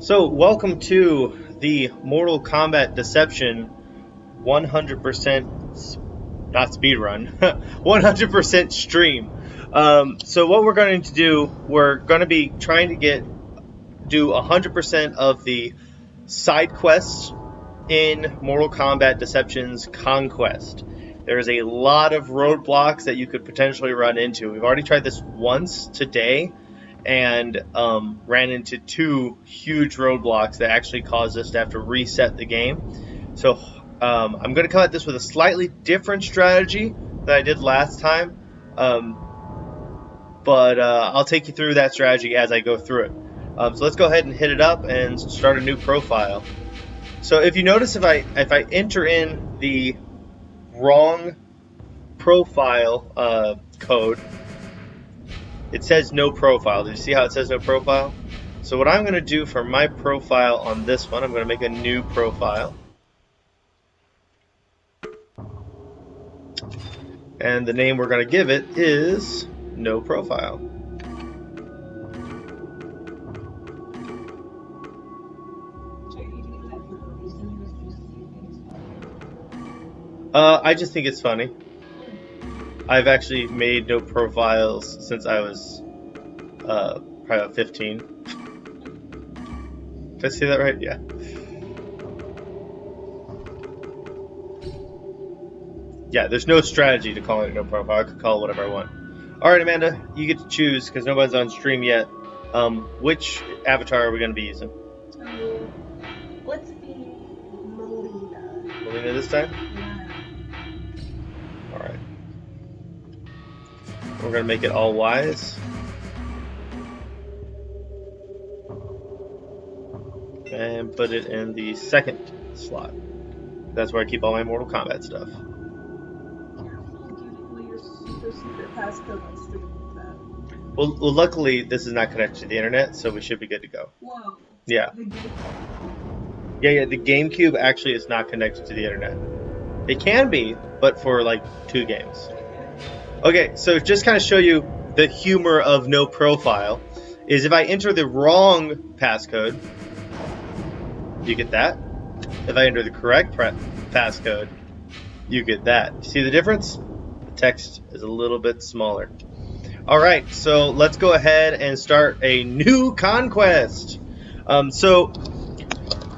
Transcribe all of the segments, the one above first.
So, welcome to the Mortal Kombat Deception 100% not speedrun, 100% stream. So, what we're going to do, we're going to be trying to do 100% of the side quests in Mortal Kombat Deception's Conquest. There's a lot of roadblocks that you could potentially run into. We've already tried this once today and ran into two huge roadblocks that actually caused us to have to reset the game. So I'm going to come at this with a slightly different strategy than I did last time, but I'll take you through that strategy as I go through it. So let's go ahead and hit it up and start a new profile. So if you notice, if I enter in the wrong profile code, it says no profile. Did you see how it says no profile? So what I'm going to do for my profile on this one, I'm going to make a new profile. And the name we're going to give it is no profile. I just think it's funny. I've actually made no profiles since I was probably about 15. Did I say that right? Yeah. Yeah, there's no strategy to calling it no profile. I could call it whatever I want. Alright, Amanda, you get to choose, because nobody's on stream yet. Which avatar are we going to be using? Let's be Melina. Melina this time? Yeah. Alright. We're going to make it all wise. And put it in the second slot. That's where I keep all my Mortal Kombat stuff. Careful giving away your super secret passcode on stream like that. Well, luckily, this is not connected to the internet, so we should be good to go. Whoa. Yeah. Yeah, the GameCube actually is not connected to the internet. It can be, but for like 2 games. Okay, so just kind of show you the humor of no profile, is if I enter the wrong passcode, you get that. If I enter the correct passcode, you get that. See the difference? The text is a little bit smaller. Alright, so let's go ahead and start a new conquest. So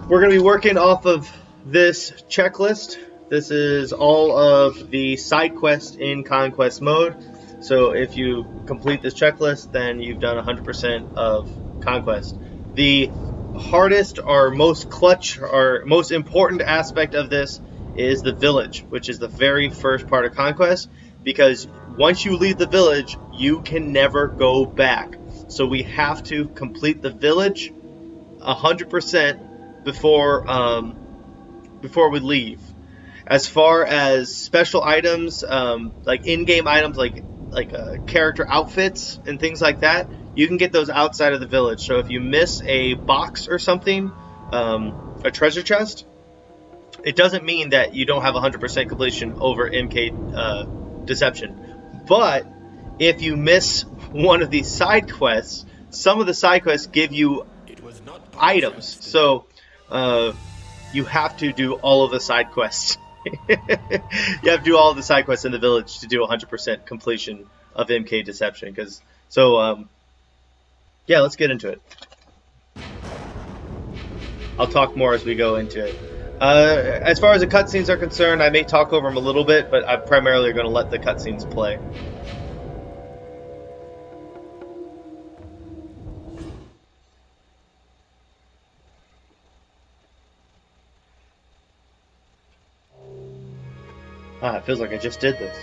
we're going to be working off of this checklist. This is all of the side quests in conquest mode. So if you complete this checklist, then you've done 100% of conquest. The hardest or most clutch or most important aspect of this is the village, which is the very first part of conquest, because once you leave the village, you can never go back. So we have to complete the village 100% before we leave. As far as special items, like in-game items, like character outfits and things like that, you can get those outside of the village. So if you miss a box or something, a treasure chest, it doesn't mean that you don't have 100% completion over MK Deception. But if you miss one of these side quests, some of the side quests give you items. So you have to do all of the side quests. You have to do all of the side quests in the village to do 100% completion of MK Deception. Yeah, let's get into it. I'll talk more as we go into it. As far as the cutscenes are concerned, I may talk over them a little bit, but I'm primarily going to let the cutscenes play. It feels like I just did this.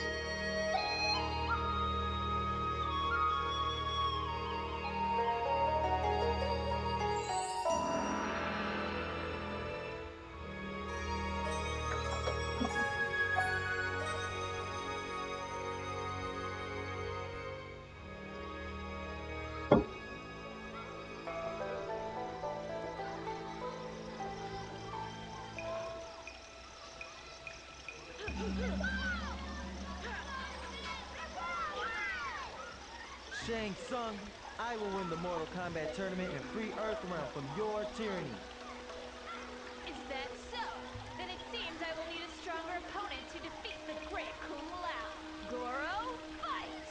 Shang Tsung, I will win the Mortal Kombat tournament and free Earthrealm from your tyranny. Is that so? Then it seems I will need a stronger opponent to defeat the great Kung Lao. Goro, fight!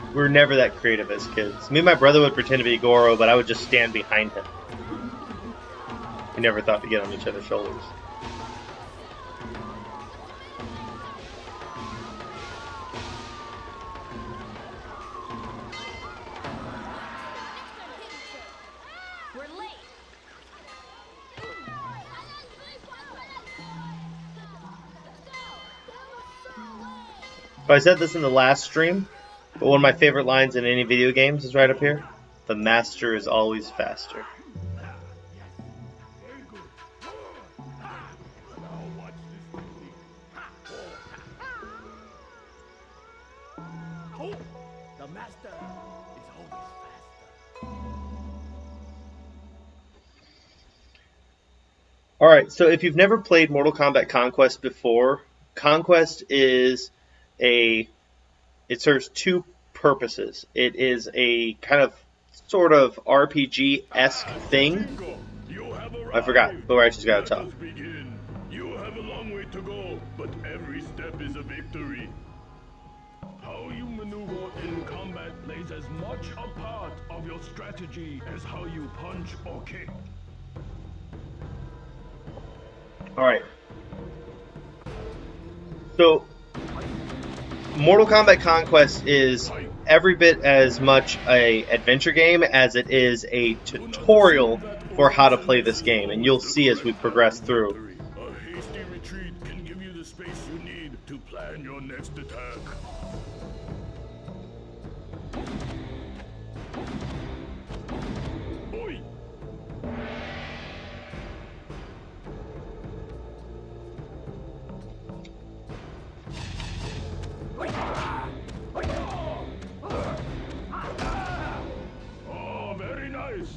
We were never that creative as kids. Me and my brother would pretend to be Goro, but I would just stand behind him. We never thought to get on each other's shoulders. We're late. So I said this in the last stream, but one of my favorite lines in any video games is right up here. The master is always faster. The master is always faster. Alright, so if you've never played Mortal Kombat Conquest before, Conquest is it serves two purposes. It is a kind of sort of RPG-esque thing. I forgot, but I just gotta talk. You have a long way to go, but every step is a victory. How you maneuver in combat plays as much a part of your strategy as how you punch or kick. Alright. So, Mortal Kombat Conquest is every bit as much an adventure game as it is a tutorial for how to play this game, and you'll see as we progress through. A hasty retreat can give you the space you need to plan your next attack. Oi! Oh, very nice.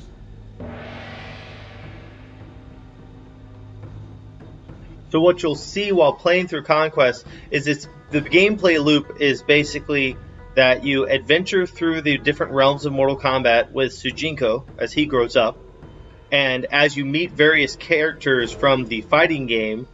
So what you'll see while playing through Conquest is the gameplay loop is basically that you adventure through the different realms of Mortal Kombat with Sujinko as he grows up, and as you meet various characters from the fighting game,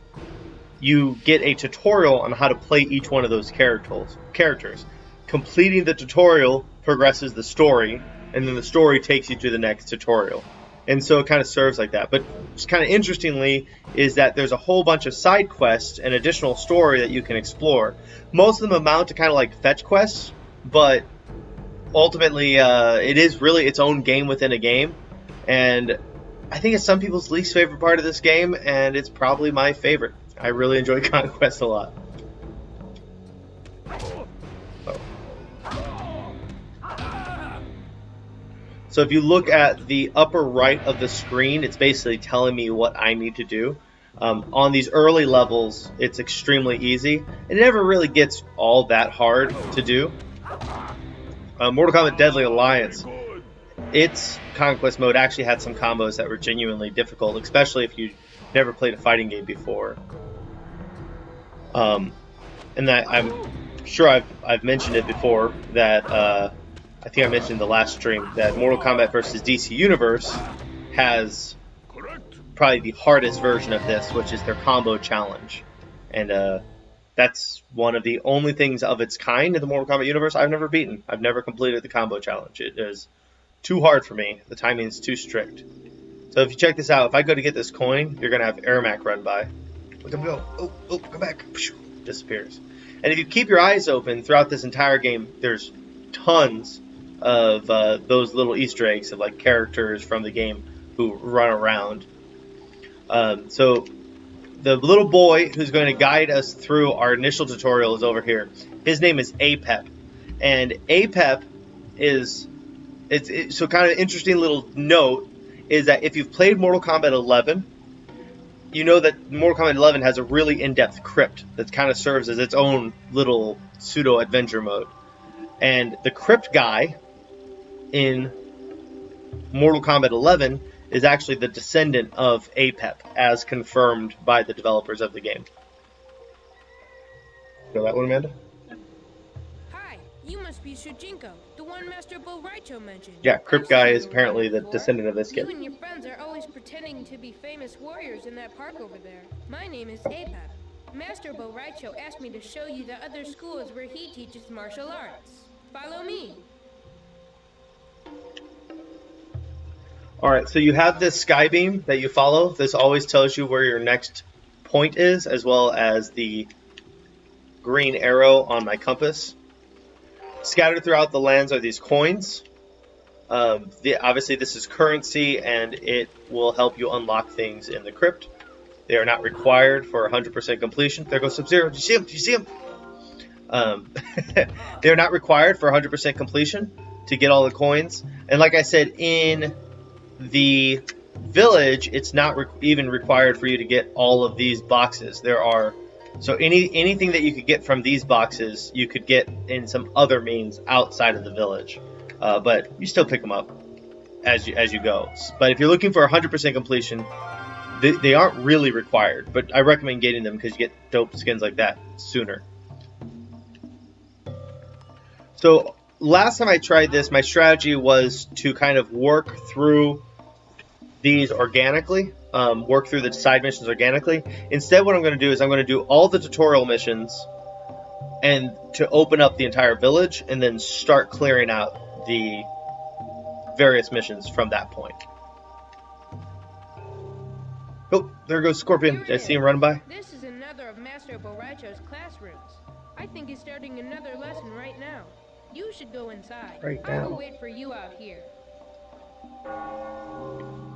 you get a tutorial on how to play each one of those characters. Completing the tutorial progresses the story, and then the story takes you to the next tutorial. And so it kind of serves like that. But just kind of interestingly is that there's a whole bunch of side quests and additional story that you can explore. Most of them amount to kind of like fetch quests, but ultimately it is really its own game within a game. And I think it's some people's least favorite part of this game, and it's probably my favorite. I really enjoy Conquest a lot. So if you look at the upper right of the screen, it's basically telling me what I need to do. On these early levels, it's extremely easy. It never really gets all that hard to do. Mortal Kombat Deadly Alliance, its Conquest mode actually had some combos that were genuinely difficult, especially if you never played a fighting game before. And that I'm sure I've mentioned it before, that I think I mentioned in the last stream that Mortal Kombat vs. DC Universe has probably the hardest version of this, which is their combo challenge. And that's one of the only things of its kind in the Mortal Kombat universe I've never beaten. I've never completed the combo challenge. It is too hard for me. The timing is too strict. So if you check this out, if I go to get this coin, you're going to have Ermac run by. Look at him go. Oh, come back. Disappears. And if you keep your eyes open throughout this entire game, there's tons of those little Easter eggs of like characters from the game who run around. So the little boy who's going to guide us through our initial tutorial is over here. His name is Apep, and Apep is so kind of interesting little note is that if you've played Mortal Kombat 11, you know that Mortal Kombat 11 has a really in-depth crypt that kind of serves as its own little pseudo adventure mode, and the crypt guy in Mortal Kombat 11 is actually the descendant of Apep, as confirmed by the developers of the game. Know that one, Amanda? Hi, you must be Shujinko, the one Master Boraicho mentioned. Yeah, Crypt I've Guy seen is you around apparently the before. descendant of this You kid. and your friends are always pretending to be famous warriors in that park over there. My name is Apep. Master Boraicho asked me to show you the other schools where he teaches martial arts. Follow me. Alright, so you have this sky beam that you follow. This always tells you where your next point is, as well as the green arrow on my compass. Scattered throughout the lands are these coins. Obviously, this is currency, and it will help you unlock things in the crypt. They are not required for 100% completion. There goes Sub-Zero. Do you see him? Do you see him? They are not required for 100% completion to get all the coins. And like I said, in the village, it's not even required for you to get all of these boxes. There are anything that you could get from these boxes, you could get in some other means outside of the village, but you still pick them up as you go. But if you're looking for 100% completion, they aren't really required. But I recommend getting them because you get dope skins like that sooner. So last time I tried this, my strategy was to kind of work through these organically, work through the side missions organically. Instead, what I'm going to do is I'm going to do all the tutorial missions and to open up the entire village and then start clearing out the various missions from that point. Oh, there goes Scorpion. Did I see him running by? This is another of Master Boraicho's classrooms. I think he's starting another lesson right now. You should go inside. Right I will now. wait for you out here.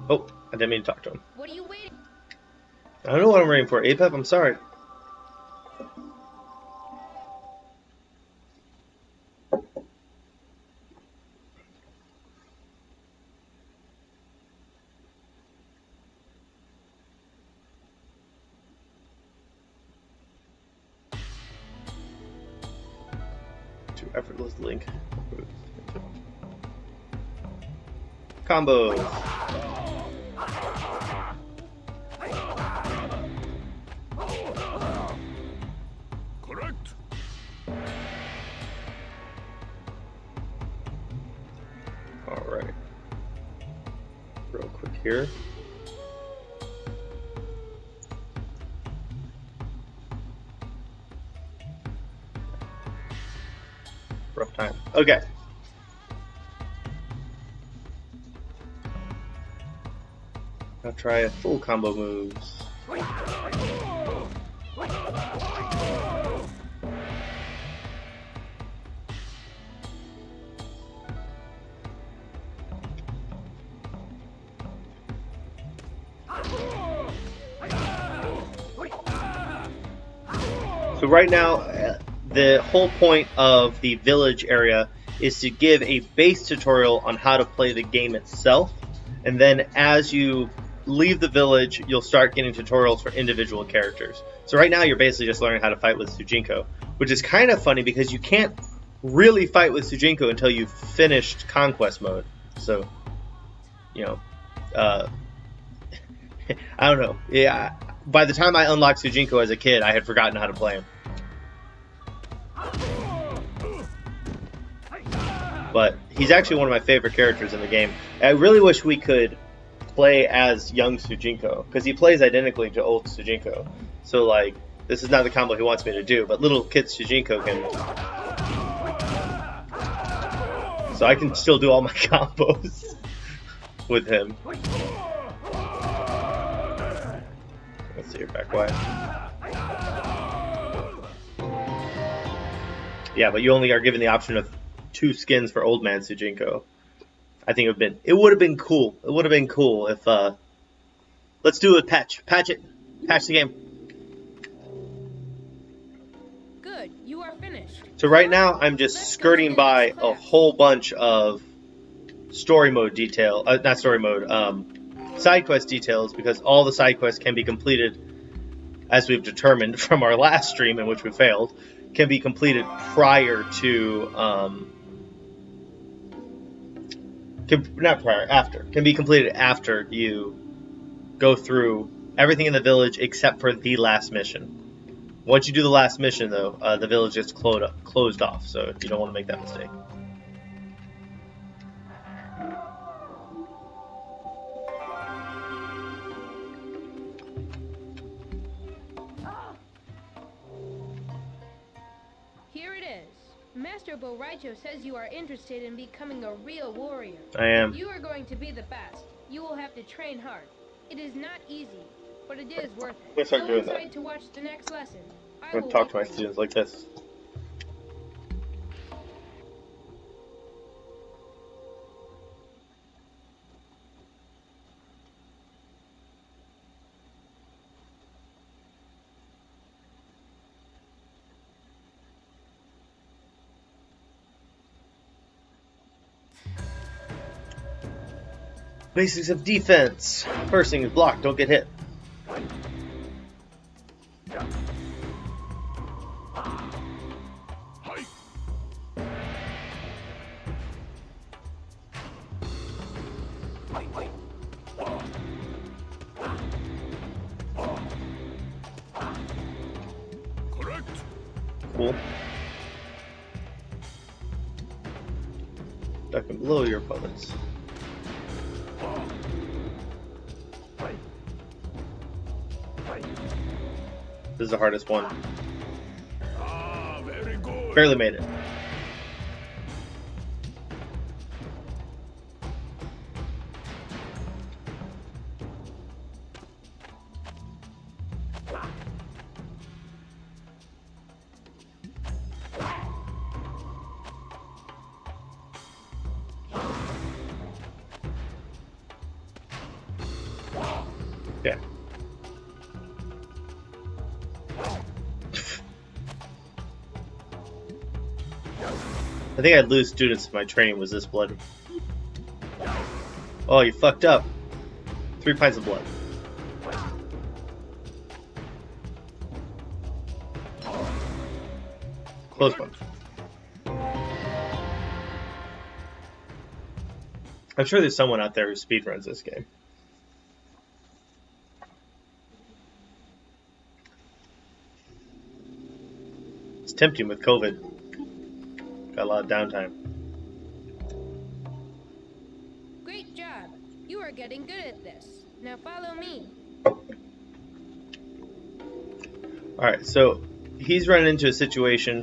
Oh, I didn't mean to talk to him. What are you waiting? I don't know what I'm waiting for. Apep, I'm sorry. To effortless link. Combos. Correct. Alright. Real quick here. Rough time. Okay. I'll try a full combo moves. So right now, the whole point of the village area is to give a base tutorial on how to play the game itself, and then as you leave the village, you'll start getting tutorials for individual characters. So right now, you're basically just learning how to fight with Sujinko, which is kind of funny because you can't really fight with Sujinko until you've finished Conquest mode. So, you know, I don't know. Yeah, by the time I unlocked Sujinko as a kid, I had forgotten how to play him. But he's actually one of my favorite characters in the game. I really wish we could play as young Sujinko, because he plays identically to old Sujinko. So, like, this is not the combo he wants me to do, but little kid Sujinko can... So I can still do all my combos with him. Let's see your back wide. Yeah, but you only are given the option of 2 skins for Old Man Sujinko. I think it would have been cool. It would have been cool if let's do it, patch it, patch the game. Good, you are finished. So right now I'm just skirting by a whole bunch of story mode detail, not story mode, side quest details, because all the side quests can be completed, as we've determined from our last stream in which we failed, can be completed prior to can be completed after you go through everything in the village except for the last mission. Once you do the last mission, though, the village gets closed off, so you don't want to make that mistake. Here it is. Master Bo Raicho says you are interested in becoming a real warrior. I am. You are going to be the best. You will have to train hard. It is not easy, but it is worth it. Let's start Go doing inside that. to watch the next lesson. I I'm will going to talk wait to my for you. students like this. Basics of defense. First thing is block, don't get hit. Hi. Correct. Cool. Duck and below your opponents. This is the hardest one. Ah, very good. Barely made it. Yeah. I think I'd lose students if my training was this bloody. Oh, you fucked up. 3 pints of blood. Close one. I'm sure there's someone out there who speedruns this game. It's tempting with COVID. Got a lot of downtime. Great job. You are getting good at this. Now follow me. Alright, so he's running into a situation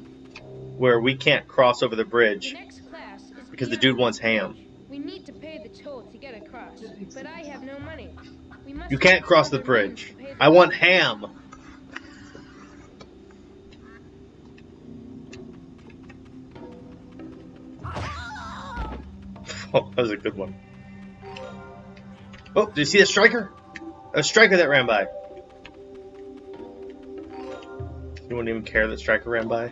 where we can't cross over the The bridge next class is because the beyond dude wants the bridge. ham. We need to pay the toll to get across, but I have no money. We must You can't look for cross the other means bridge. to pay the I want toll. ham. Oh, that was a good one. Oh, did you see that striker? A striker that ran by. You wouldn't even care that striker ran by.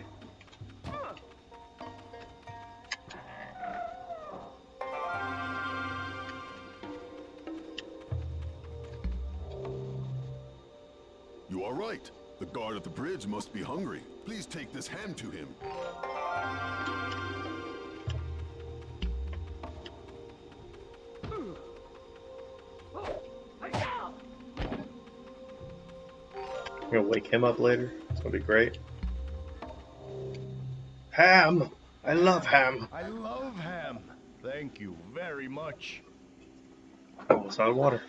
You are right. The guard at the bridge must be hungry. Please take this ham to him. You're gonna wake him up later. It's gonna be great. Ham! I love ham. I love ham. Thank you very much. Almost out of water.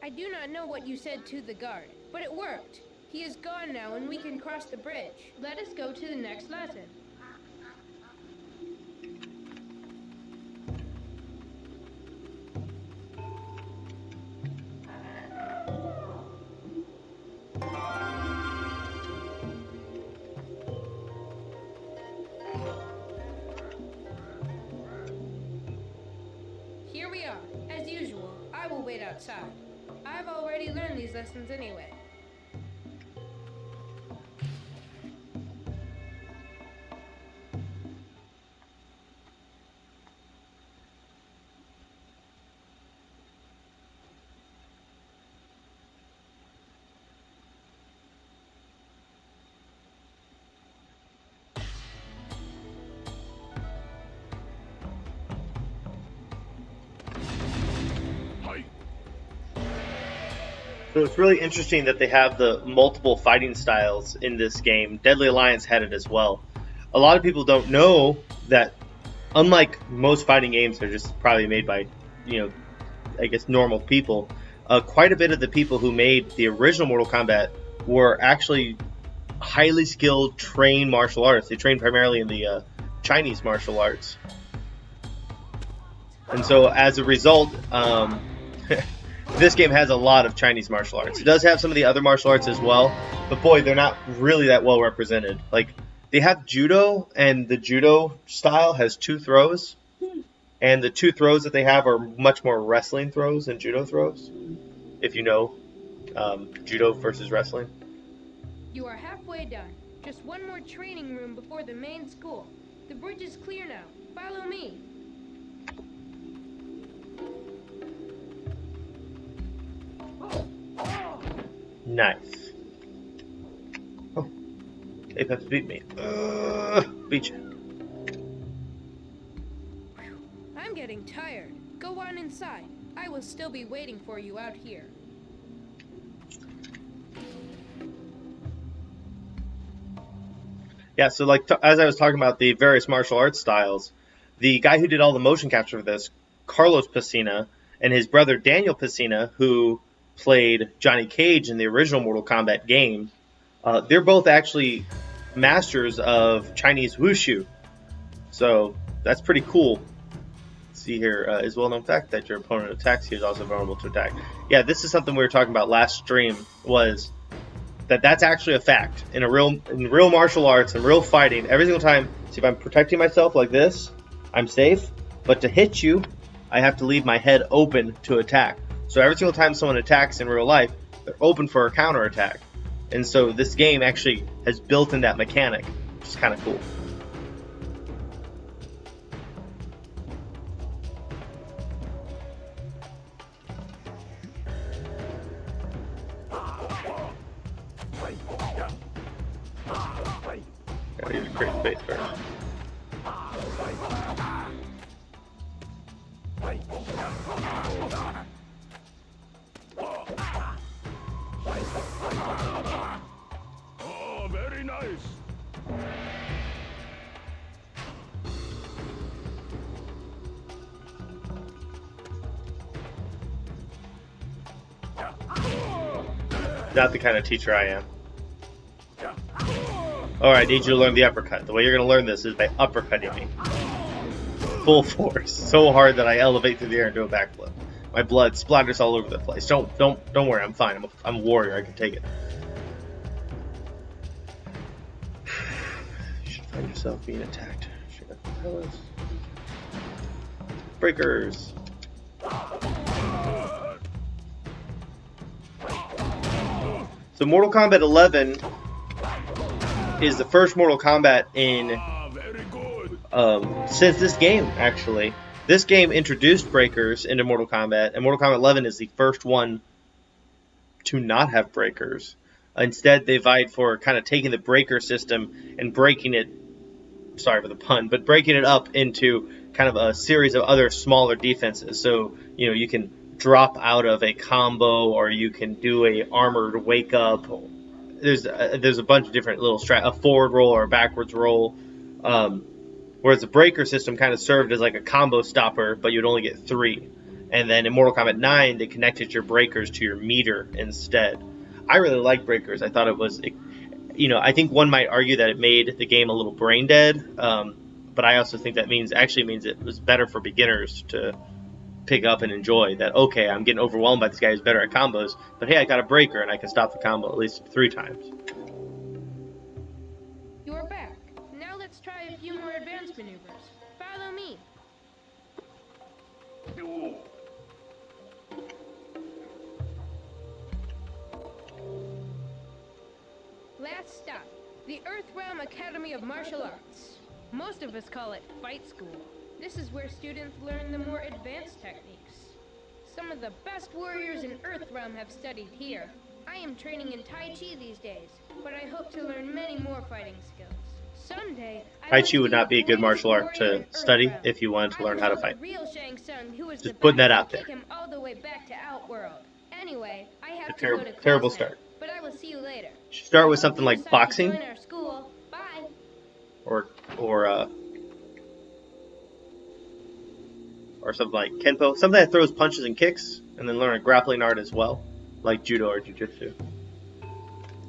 I do not know what you said to the guard, but it worked. He is gone now and we can cross the bridge. Let us go to the next lesson. Here we are. As usual, I will wait outside. I've already learned these lessons anyway. Hi. So it's really interesting that they have the multiple fighting styles in this game. Deadly Alliance had it as well. A lot of people don't know that, unlike most fighting games, they're just probably made by, I guess normal people. Quite a bit of the people who made the original Mortal Kombat were actually highly skilled, trained martial artists. They trained primarily in the Chinese martial arts, and so as a result, this game has a lot of Chinese martial arts. It does have some of the other martial arts as well, but boy, they're not really that well represented. Like, they have judo, and the judo style has 2 throws, and the 2 throws that they have are much more wrestling throws than judo throws, if you know judo versus wrestling. You are halfway done. Just one more training room before the main school. The bridge is clear now. Follow me. Nice. Oh, Apex beat me. Beat you. I'm getting tired. Go on inside. I will still be waiting for you out here. Yeah, so like as I was talking about the various martial arts styles, the guy who did all the motion capture for this, Carlos Pesina, and his brother Daniel Pesina, who played Johnny Cage in the original Mortal Kombat game, they're both actually masters of Chinese Wushu. So that's pretty cool. Let's see here, is well-known fact that your opponent attacks, he is also vulnerable to attack. Yeah, this is something we were talking about last stream, was that's actually a fact in real martial arts and real fighting. Every single time, see, if I'm protecting myself like this, I'm safe. But to hit you, I have to leave my head open to attack. So every single time someone attacks in real life, they're open for a counter attack. And so this game actually has built in that mechanic, which is kind of cool. Gotta use create space first. Oh, very nice. Not the kind of teacher I am. Alright, I need you to learn the uppercut. The way you're going to learn this is by uppercutting me. Full force. So hard that I elevate through the air and do a backflip. My blood splatters all over the place. Don't worry, I'm fine. I'm a warrior, I can take it. You should find yourself being attacked. Breakers. So Mortal Kombat 11 is the first Mortal Kombat in since this game, actually. This game introduced breakers into Mortal Kombat, and Mortal Kombat 11 is the first one to not have breakers. Instead, they vied for kind of taking the breaker system and breaking it, sorry for the pun, but breaking it up into kind of a series of other smaller defenses. So, you can drop out of a combo, or you can do a armored wake up. There's a bunch of different little a forward roll or a backwards roll. Whereas the breaker system kind of served as like a combo stopper, but you'd only get 3. And then in Mortal Kombat 9, they connected your breakers to your meter instead. I really like breakers. I thought it was, I think one might argue that it made the game a little brain dead. But I also think that means it was better for beginners to pick up and enjoy that. Okay, I'm getting overwhelmed by this guy who's better at combos, but hey, I got a breaker and I can stop the combo at least 3 times. You're back. Now let's try a few more advanced maneuvers. Follow me. Last stop, the Earthrealm Academy of Martial Arts. Most of us call it Fight School. This is where students learn the more advanced techniques. Some of the best warriors in Earthrealm have studied here. I am training in Tai Chi these days, but I hope to learn many more fighting skills. Someday, Tai Chi would not be a good martial art to study if you wanted to learn how to fight. Just putting that out there. Take him all the way back to Outworld. Anyway, I have A to go to class terrible now, start. but I will see you later. Should start I with hope something you like decide to boxing, join our school. Bye. or something like Kenpo, something that throws punches and kicks, and then learn a grappling art as well, like Judo or Jiu-Jitsu.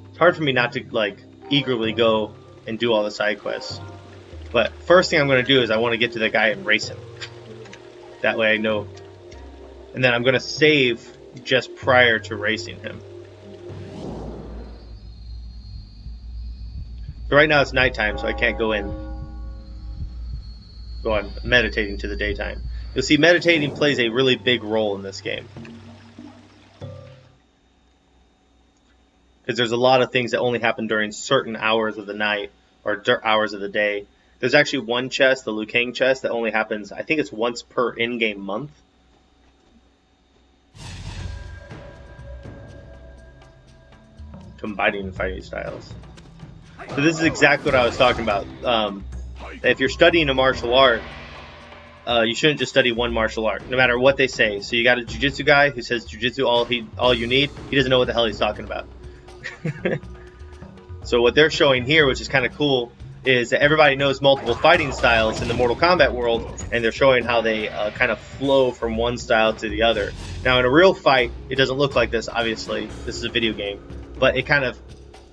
It's hard for me not to like eagerly go and do all the side quests. But first thing I'm going to do is I want to get to the guy and race him. That way I know. And then I'm going to save just prior to racing him. So right now it's nighttime, so I can't go on meditating to the daytime. You'll see meditating plays a really big role in this game. Because there's a lot of things that only happen during certain hours of the night or hours of the day. There's actually one chest, the Liu Kang chest, that only happens, I think it's once per in-game month. Combining fighting styles. So this is exactly what I was talking about. If you're studying a martial art, you shouldn't just study one martial art, no matter what they say. So you got a jiu-jitsu guy who says jiu-jitsu all you need. He doesn't know what the hell he's talking about. So what they're showing here, which is kind of cool, is that everybody knows multiple fighting styles in the Mortal Kombat world, and they're showing how they kind of flow from one style to the other. Now, in a real fight, it doesn't look like this, obviously. This is a video game. But it kind of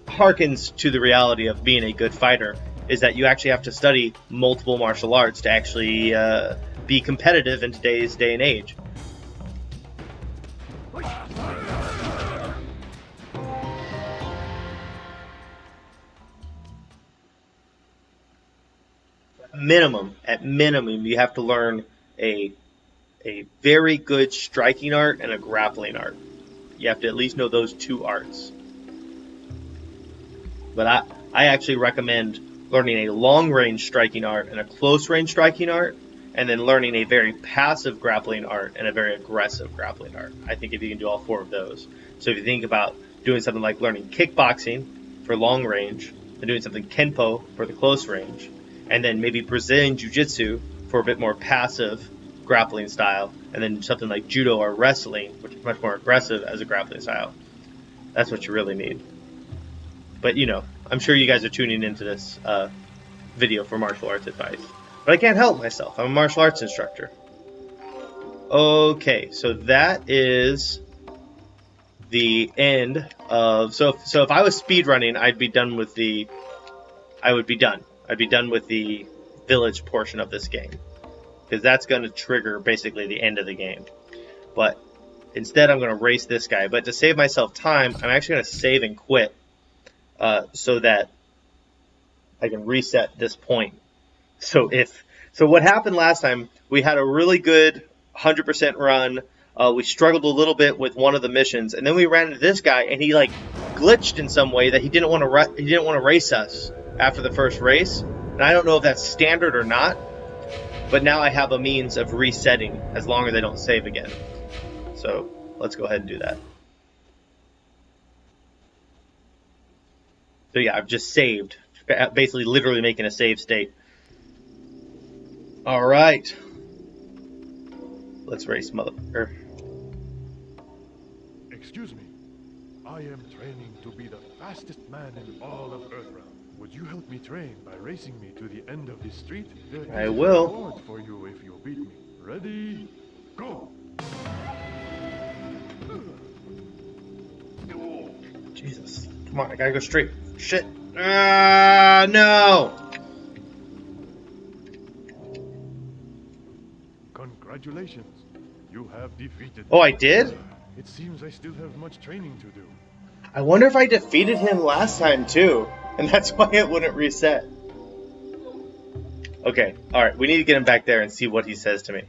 harkens to the reality of being a good fighter, is that you actually have to study multiple martial arts to actually be competitive in today's day and age. At minimum, you have to learn a very good striking art and a grappling art. You have to at least know those two arts. But I actually recommend learning a long-range striking art and a close-range striking art, and then learning a very passive grappling art and a very aggressive grappling art. I think if you can do all four of those. So if you think about doing something like learning kickboxing for long range, and doing something Kenpo for the close range, and then maybe Brazilian Jiu-Jitsu for a bit more passive grappling style, and then something like Judo or wrestling, which is much more aggressive as a grappling style. That's what you really need. But, you know, I'm sure you guys are tuning into this video for martial arts advice. But I can't help myself. I'm a martial arts instructor. Okay, so that is the end of... So if I was speedrunning, I'd be done with the... I'd be done with the village portion of this game. Because that's going to trigger basically the end of the game. But instead, I'm going to race this guy. But to save myself time, I'm actually going to save and quit. So that I can reset this point. So what happened last time, we had a really good 100% run. We struggled a little bit with one of the missions, and then we ran into this guy, and he like glitched in some way that he didn't want to race us after the first race. And I don't know if that's standard or not, but now I have a means of resetting as long as I don't save again. So let's go ahead and do that. So yeah, I've just saved, basically literally making a save state. All right. Let's race mother. Excuse me. I am training to be the fastest man in all of Earthrealm. Would you help me train by racing me to the end of this street? There I is will. a reward for you if you beat me. Ready? Go! Jesus. Come on, I gotta go straight. Shit. No! Congratulations. You have defeated Oh, I did? It seems I still have much training to do. I wonder if I defeated him last time too, and that's why it wouldn't reset. Okay, alright, we need to get him back there and see what he says to me.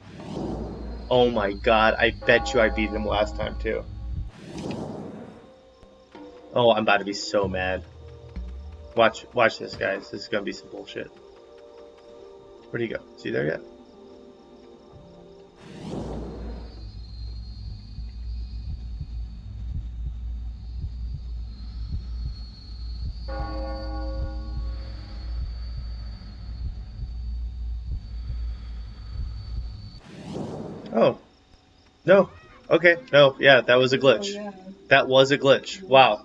Oh my god, I bet you I beat him last time too. Oh, I'm about to be so mad. Watch this, guys. This is gonna be some bullshit. Where'd he go? Is he there yet? Oh. No. Okay, no, yeah, that was a glitch. Oh, yeah. That was a glitch. Wow.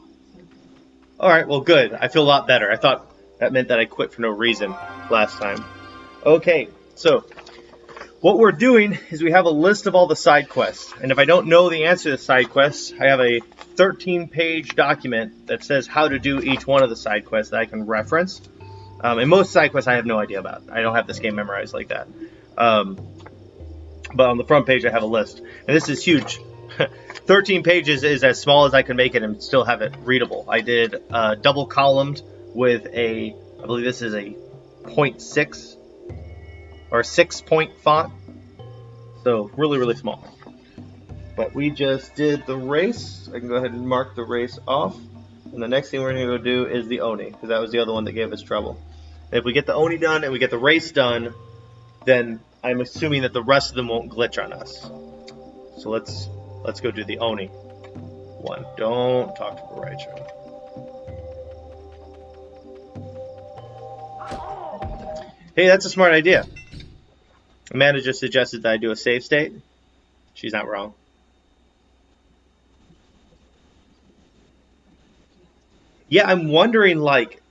Alright, well, good. I feel a lot better. I thought that meant that I quit for no reason last time. Okay, so what we're doing is we have a list of all the side quests. And if I don't know the answer to the side quests, I have a 13-page document that says how to do each one of the side quests that I can reference. And most side quests I have no idea about. I don't have this game memorized like that. But on the front page I have a list. And this is huge. 13 pages is as small as I can make it and still have it readable. I did double columned with I believe this is a 0.6 or 6-point font. So really, really small. But we just did the race. I can go ahead and mark the race off. And the next thing we're going to go do is the Oni, because that was the other one that gave us trouble. And if we get the Oni done and we get the race done, then I'm assuming that the rest of them won't glitch on us. So let's go do the Oni one. Don't talk to the Raichu. Hey, that's a smart idea. Amanda just suggested that I do a save state. She's not wrong. Yeah, I'm wondering, like,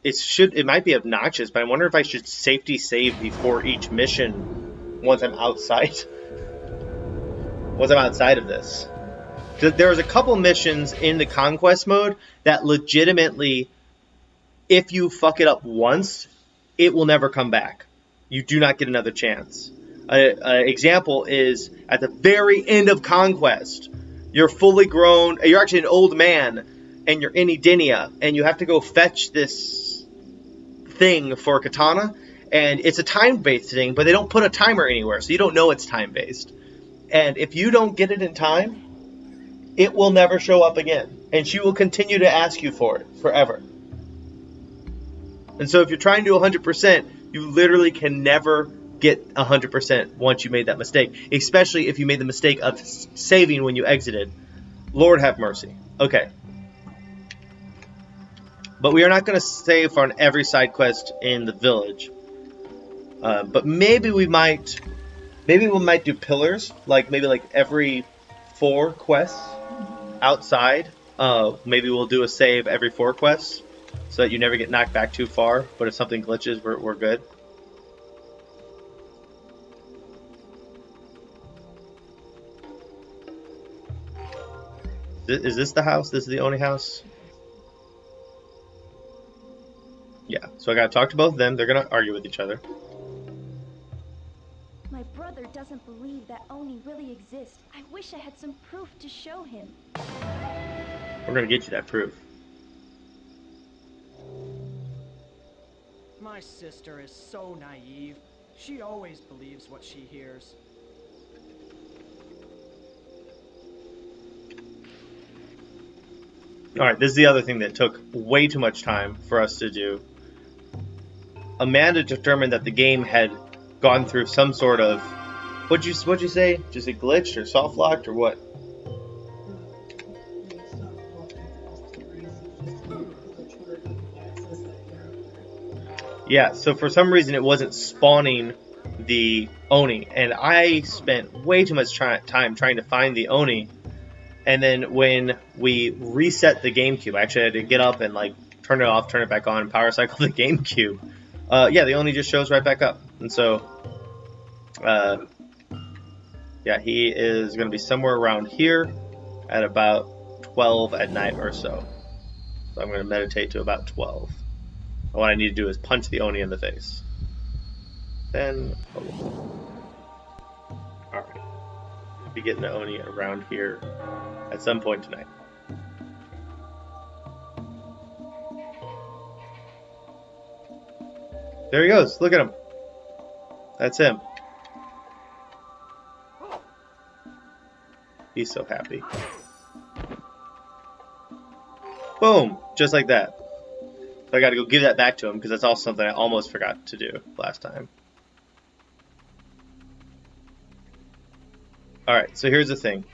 it might be obnoxious, but I wonder if I should safety save before each mission once I'm outside. Once I'm outside of this. There was a couple missions in the Conquest mode that legitimately, if you fuck it up once, it will never come back. You do not get another chance. An example is at the very end of Conquest. You're fully grown, you're actually an old man, and you're in Edenia, and you have to go fetch this thing for Katana, and it's a time-based thing, but they don't put a timer anywhere, so you don't know it's time-based. And if you don't get it in time, it will never show up again, and she will continue to ask you for it forever. And so if you're trying to do 100%, you literally can never get 100% once you made that mistake, especially if you made the mistake of saving when you exited. Lord have mercy. Okay. But we are not going to save on every side quest in the village. But maybe we might do pillars, maybe every 4 quests outside. Maybe we'll do a save every 4 quests so that you never get knocked back too far. But if something glitches, we're good. Is this the house? This is the only house? Yeah, so I gotta talk to both of them. They're gonna argue with each other. My brother doesn't believe that Oni really exists. I wish I had some proof to show him. We're gonna get you that proof. My sister is so naive. She always believes what she hears. Alright, this is the other thing that took way too much time for us to do. Amanda determined that the game had gone through some sort of... What'd you say? Just a glitch or soft locked or what? Yeah, so for some reason it wasn't spawning the Oni, and I spent way too much time trying to find the Oni. And then when we reset the GameCube, I actually had to get up and turn it off, turn it back on, and power cycle the GameCube. Yeah, the Oni just shows right back up. And so, yeah, he is going to be somewhere around here at about 12 at night or so. So I'm going to meditate to about 12. And what I need to do is punch the Oni in the face. Then, alright. We'll be getting the Oni around here at some point tonight. There he goes. Look at him. That's him. He's so happy. Boom! Just like that. So I gotta go give that back to him because that's also something I almost forgot to do last time. Alright, so here's the thing.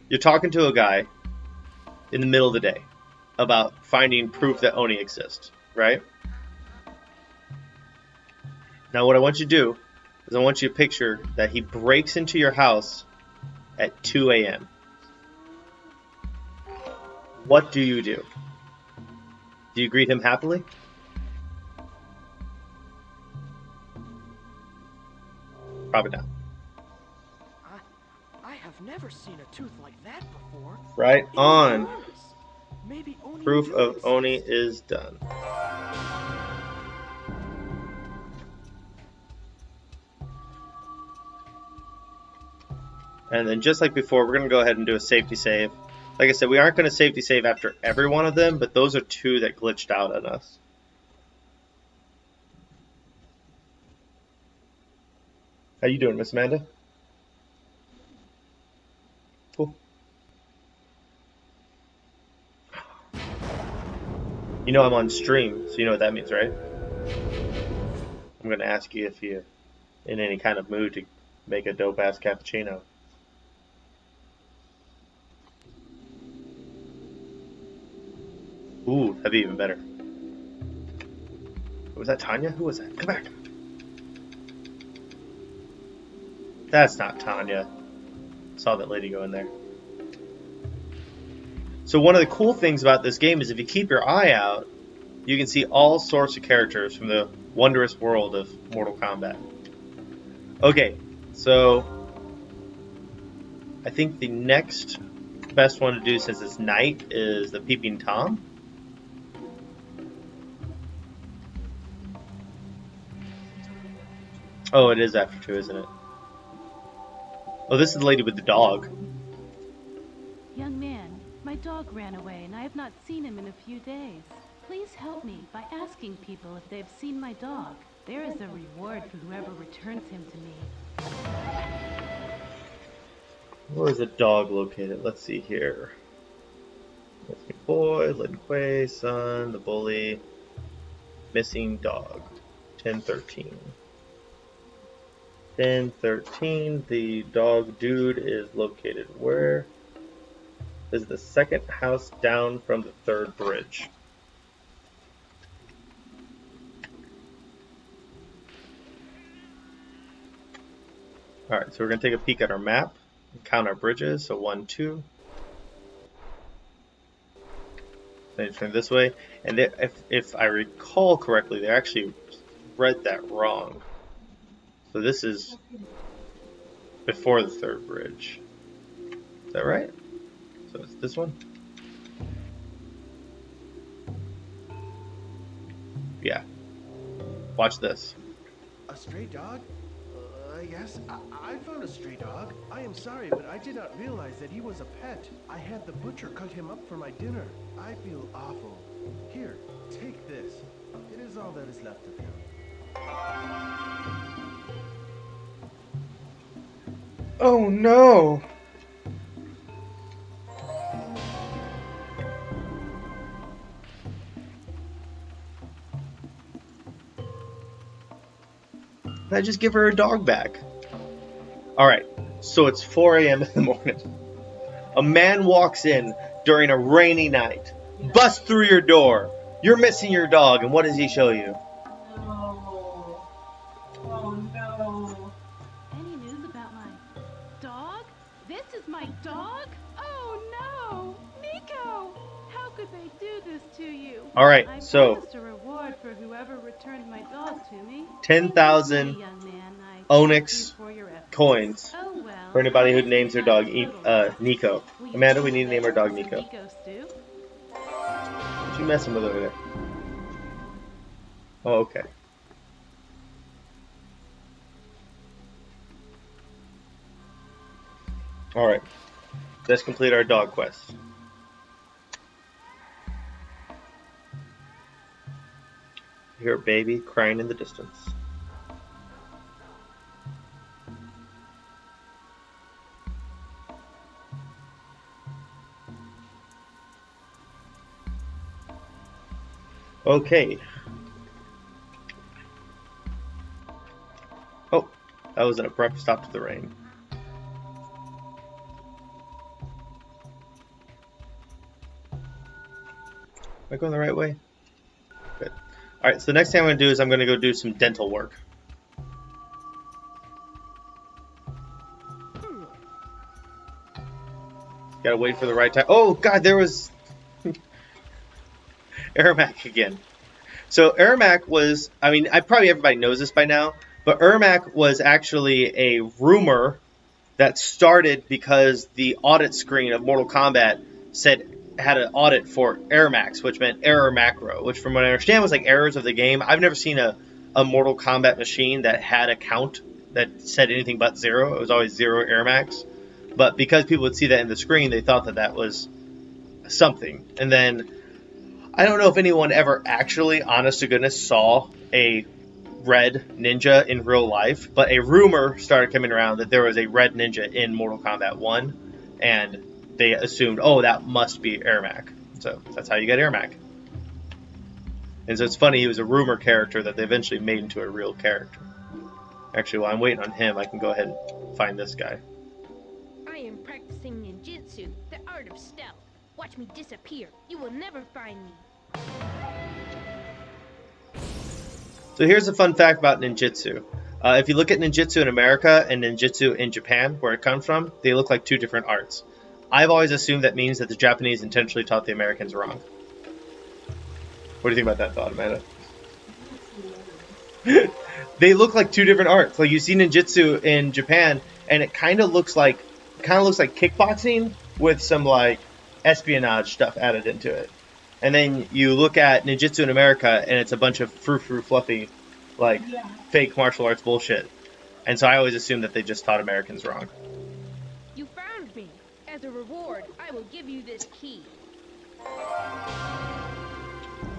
You're talking to a guy in the middle of the day about finding proof that Oni exists, right? Now what I want you to do is I want you to picture that he breaks into your house at 2 a.m. What do you do? Do you greet him happily? Probably not. I have never seen a tooth like that before. Right It is on. enormous. Maybe Oni Proof do of exist. Oni is done. And then just like before, we're going to go ahead and do a safety save. Like I said, we aren't going to safety save after every one of them, but those are two that glitched out on us. How you doing, Miss Amanda? Cool. You know I'm on stream, so you know what that means, right? I'm going to ask you if you're in any kind of mood to make a dope-ass cappuccino. Ooh, that'd be even better. Was that Tanya? Who was that? Come back. That's not Tanya. Saw that lady go in there. So one of the cool things about this game is if you keep your eye out, you can see all sorts of characters from the wondrous world of Mortal Kombat. Okay, so I think the next best one to do since it's night is the Peeping Tom. Oh, it is after 2, isn't it? Oh, this is the lady with the dog. Young man, my dog ran away and I have not seen him in a few days. Please help me by asking people if they've seen my dog. There is a reward for whoever returns him to me. Where is the dog located? Let's see here. Missing boy, Lin Kuei, son, the bully, missing dog. 1013. 1013. The dog dude is located where? This is the second house down from the third bridge. Alright, so we're going to take a peek at our map and count our bridges. So 1, 2. Then you turn this way. And if I recall correctly, they actually read that wrong. So this is before the third bridge. Is that right? So it's this one? Yeah. Watch this. A stray dog? Yes, I found a stray dog. I am sorry, but I did not realize that he was a pet. I had the butcher cut him up for my dinner. I feel awful. Here, take this. It is all that is left of him. Oh no! Can I just give her a dog back? Alright, so it's 4 a.m. in the morning. A man walks in during a rainy night, busts through your door. You're missing your dog, and what does he show you? No. Oh no. Any news about my dog? This is my dog? Oh no! Nico! How could they do this to you? Alright, I so promised a reward for whoever returned my dog to me. 10,000 Young man, I Onyx thank you for your efforts. coins Oh well. for anybody who I names their guess dog it's little. Nico. Will you Amanda, we please need to name our beg dog for some Nico. Nico stew? What you messing with over there? Oh, okay. Alright. Let's complete our dog quest. You hear a baby crying in the distance. Okay. Oh, that was an abrupt stop to the rain. Am I going the right way? Good. Alright, so the next thing I'm going to do is I'm going to go do some dental work. Gotta wait for the right time. Oh god, there was Ermac again. So Ermac was, I mean, probably everybody knows this by now, but Ermac was actually a rumor that started because the audit screen of Mortal Kombat had an audit for Ermax, which meant error macro, which from what I understand was like errors of the game. I've never seen a Mortal Kombat machine that had a count that said anything but 0. It was always 0 Ermax. But because people would see that in the screen, they thought that that was something. And then I don't know if anyone ever actually, honest to goodness, saw a red ninja in real life, but a rumor started coming around that there was a red ninja in Mortal Kombat 1, and they assumed, oh, that must be Ermac. So that's how you get Ermac. And so it's funny, he was a rumor character that they eventually made into a real character. Actually, while I'm waiting on him, I can go ahead and find this guy. I am practicing ninjutsu, the art of stealth. Watch me disappear. You will never find me. So here's a fun fact about ninjutsu. If you look at ninjutsu in America and ninjutsu in Japan, where it comes from, they look like two different arts. I've always assumed that means that the Japanese intentionally taught the Americans wrong. What do you think about that thought, Amanda? They look like two different arts. Like you see ninjutsu in Japan, and it kind of looks like kickboxing with some like espionage stuff added into it. And then you look at ninjutsu in America, and it's a bunch of frou-frou fluffy, like fake martial arts bullshit. And so I always assume that they just taught Americans wrong. You found me. As a reward, I will give you this key.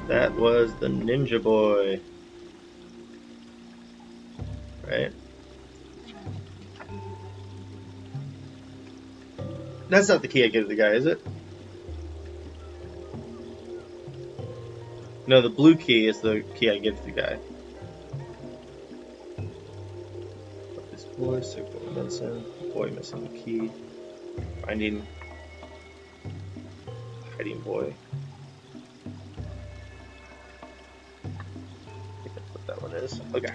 That was the ninja boy. Right? That's not the key I give the guy, is it? No, the blue key is the key I give to the guy. This boy, sick boy medicine, boy missing the key, finding hiding boy. I think that's what that one is. Okay.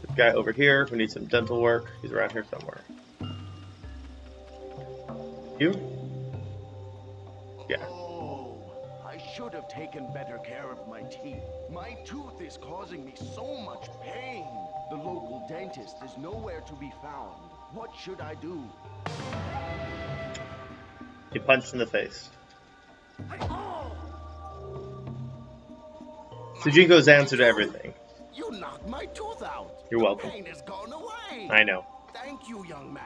This guy over here who needs some dental work, he's around here somewhere. You? Yeah. Oh, I should have taken better care of my teeth. My tooth is causing me so much pain. The local dentist is nowhere to be found. What should I do? He punched in the face. Sujinko's answer to everything. You knocked my tooth out. You're welcome. The pain has gone away. I know. Thank you, young man.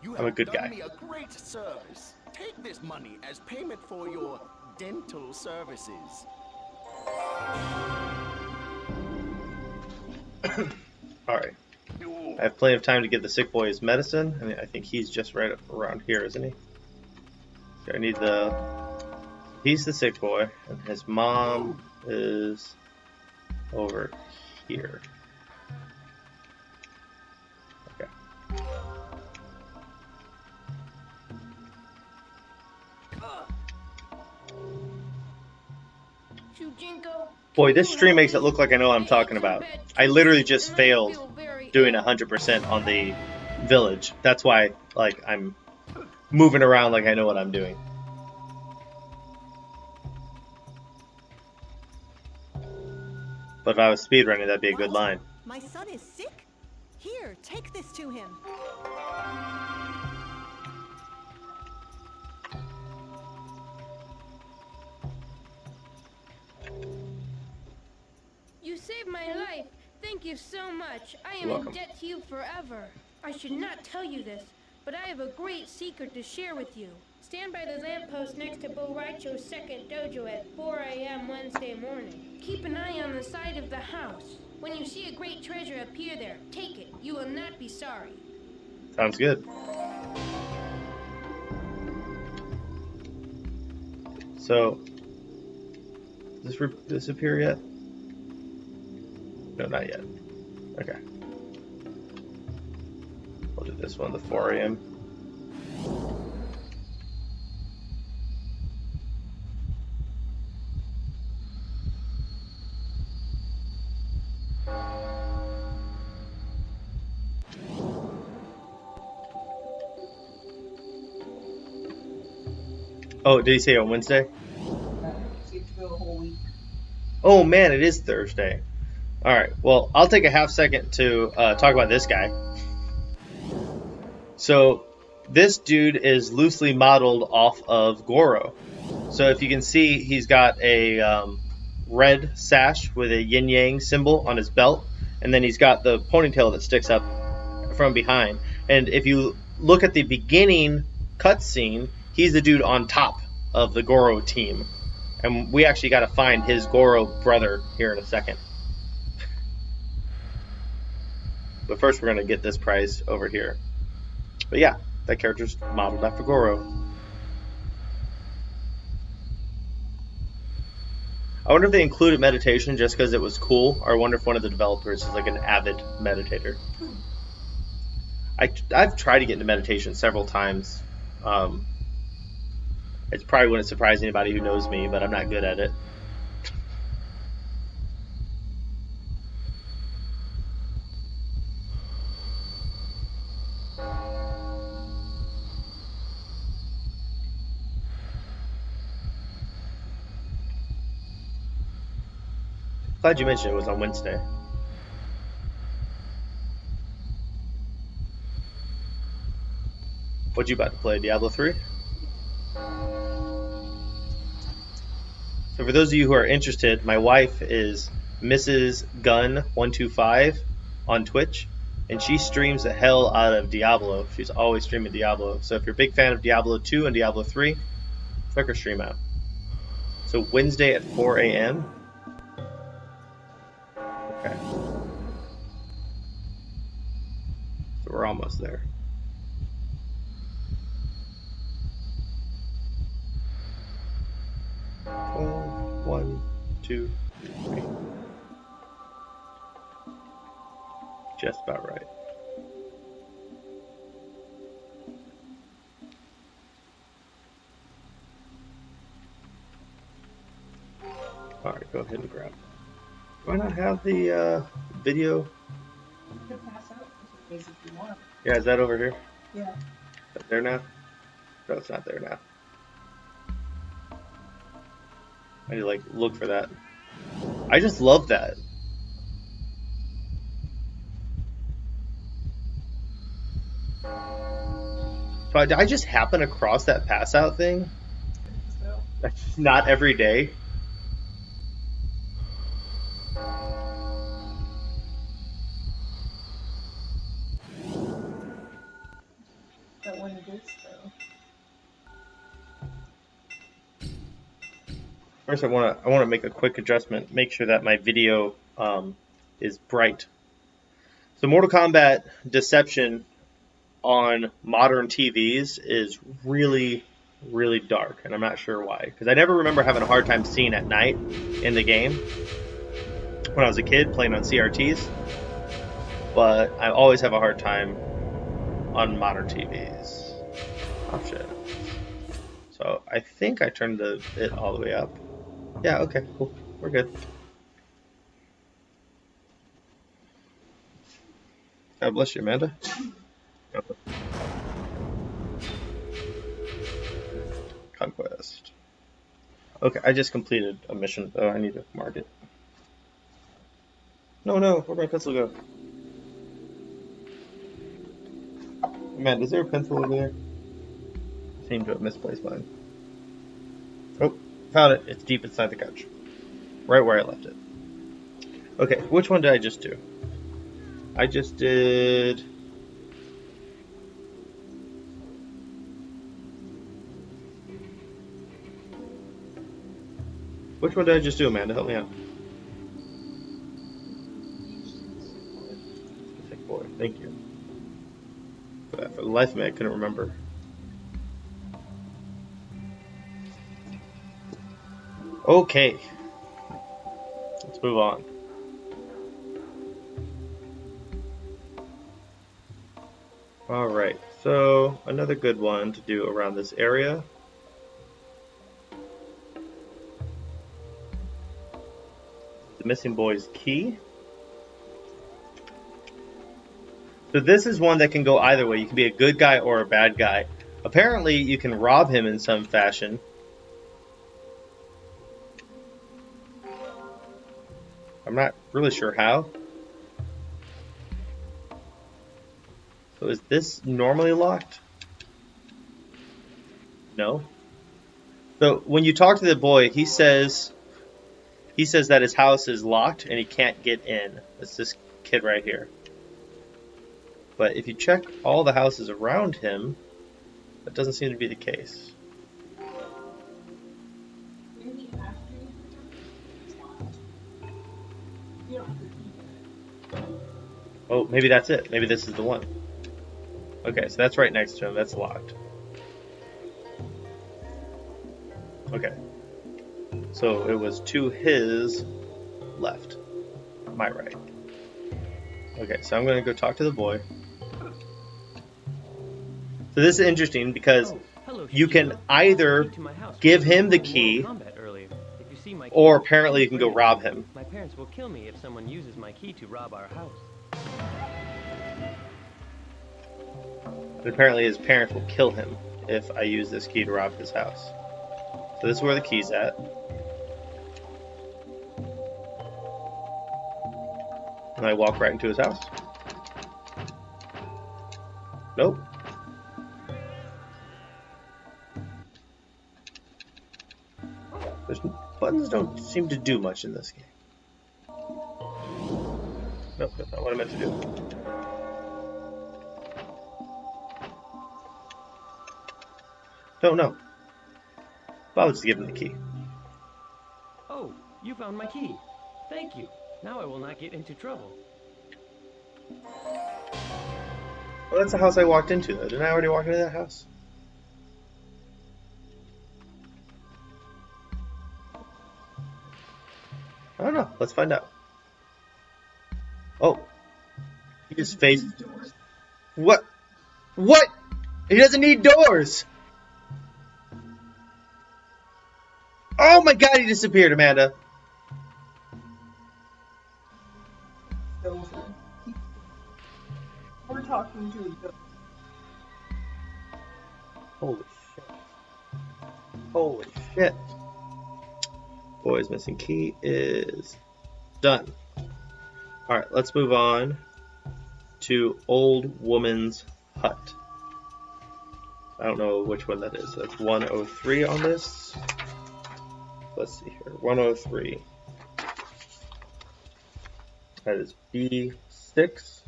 You I'm a have good done guy. me a great service. Take this money as payment for your dental services. Alright. I have plenty of time to give the sick boy his medicine. I mean, I think he's just right up around here, isn't he? So I need the... He's the sick boy, and his mom is over here. Okay. Boy, this stream makes it look like I know what I'm talking about. I literally just failed doing 100% on the village. That's why, like, I'm moving around like I know what I'm doing. But if I was speedrunning, that'd be a good line. My son is sick? Here, take this to him. You saved my life. Thank you so much. I am You're welcome. in debt to you forever. I should not tell you this, but I have a great secret to share with you. Stand by the lamppost next to Bo Raicho's second dojo at 4 a.m. Wednesday morning. Keep an eye on the side of the house. When you see a great treasure appear there, take it. You will not be sorry. Sounds good. So, does this disappear yet? No, not yet. Okay. We'll do this one, the 4 a.m. Oh, did he say on Wednesday? So you have to go a whole week. Oh man, it is Thursday. All right. Well, I'll take a half second to talk about this guy. So this dude is loosely modeled off of Goro. So if you can see, he's got a red sash with a yin yang symbol on his belt, and then he's got the ponytail that sticks up from behind. And if you look at the beginning cutscene, he's the dude on top of the Goro team. And we actually got to find his Goro brother here in a second. But first we're going to get this prize over here. But yeah, that character's modeled after Goro. I wonder if they included meditation just because it was cool, or I wonder if one of the developers is like an avid meditator. I've tried to get into meditation several times. It probably wouldn't surprise anybody who knows me, but I'm not good at it. Glad you mentioned it was on Wednesday. What you about to play, Diablo 3? So for those of you who are interested, my wife is Mrs. Gun125 on Twitch, and she streams the hell out of Diablo. She's always streaming Diablo. So if you're a big fan of Diablo 2 and Diablo 3, check her stream out. So Wednesday at 4 a.m. Okay. So we're almost there. One, two, three. Just about right. Alright, go ahead and grab. Do I not have the video? You can pass out if you want. Yeah, is that over here? Yeah. Is that there now? No, it's not there now. I need to like look for that. I just love that. So I just happen across that pass out thing. So. That's not every day. But when it is though. First, I want to make a quick adjustment. Make sure that my video is bright. So, Mortal Kombat Deception on modern TVs is really, really dark, and I'm not sure why. Because I never remember having a hard time seeing at night in the game when I was a kid playing on CRTs, but I always have a hard time on modern TVs. Oh shit! So I think I turned it all the way up. Yeah, okay, cool. We're good. God bless you, Amanda. Conquest. Okay, I just completed a mission, so I need to mark it. No, where'd my pencil go? Amanda, is there a pencil over there? I seem to have misplaced mine. Oh, found it. It's deep inside the couch. Right where I left it. Okay, which one did I just do? I just did... Which one did I just do, Amanda? Help me out. Sick boy, thank you. For the life of me, I couldn't remember. Okay. Let's move on. Alright, so another good one to do around this area. The Missing Boy's Key. So this is one that can go either way. You can be a good guy or a bad guy. Apparently you can rob him in some fashion, I'm not really sure how. So is this normally locked? No. So when you talk to the boy, he says that his house is locked and he can't get in. It's this kid right here. But if you check all the houses around him, that doesn't seem to be the case. Maybe after you pick up, it's locked. You don't have to keep it. Oh, maybe that's it. Maybe this is the one. Okay, so that's right next to him. That's locked. Okay. So it was to his left. My right. Okay, so I'm going to go talk to the boy. So this is interesting because you can either give him the key, or apparently you can go rob him. My parents will kill me if someone uses my key to rob our house. But apparently his parents will kill him if I use this key to rob his house. So this is where the key's at. And I walk right into his house. Nope. Buttons don't seem to do much in this game. Nope, that's not what I meant to do. Don't know. I'll just give him the key. Oh, you found my key. Thank you. Now I will not get into trouble. Well, that's the house I walked into, though. Didn't I already walk into that house? I don't know. Let's find out. Oh. He just faced... What? What? He doesn't need doors! Oh my god, he disappeared, Amanda. We're talking to a ghost. Holy shit. Holy shit. Boy's missing key is done. Alright, let's move on to Old Woman's Hut. I don't know which one that is. That's 103 on this. Let's see here. 103. That is B6.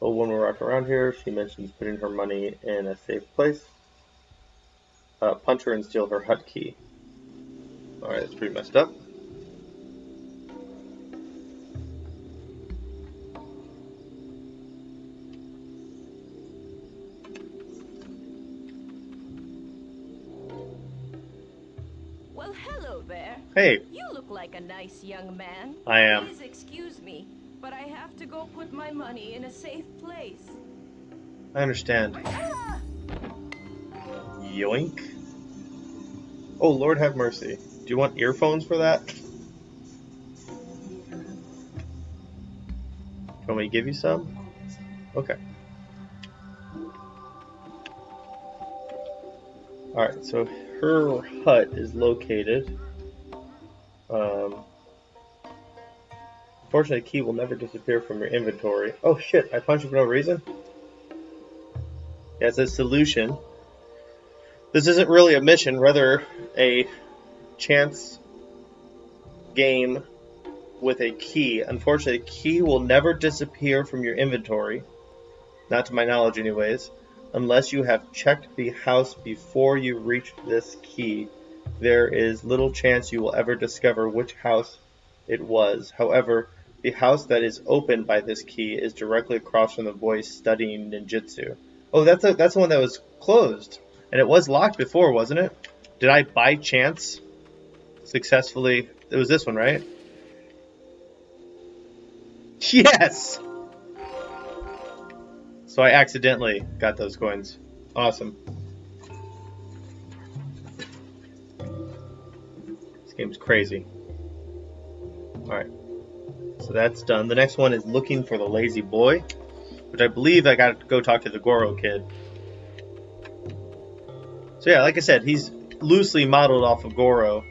Old woman walking around here. She mentions putting her money in a safe place. Punch her and steal her hut key. Alright, that's pretty messed up. Well, hello there. Hey. You look like a nice young man. I am. Please excuse me, but I have to go put my money in a safe place. I understand. Ah! Yoink. Oh, Lord have mercy. Do you want earphones for that? Do you want me to give you some? Okay. Alright, so her hut is located. Unfortunately, the key will never disappear from your inventory. Oh shit, I punched you for no reason? Yeah, it says solution. This isn't really a mission, rather a chance game with a key. Unfortunately, the key will never disappear from your inventory. Not to my knowledge anyways. Unless you have checked the house before you reach this key, there is little chance you will ever discover which house it was. However, the house that is opened by this key is directly across from the boy studying ninjutsu. Oh, that's the one that was closed. And it was locked before, wasn't it? Did I, by chance, successfully... It was this one, right? Yes! So I accidentally got those coins. Awesome. This game's crazy. Alright. So that's done. The next one is looking for the lazy boy, which I believe I got to go talk to the Goro kid. So yeah, like I said, he's loosely modeled off of Goro.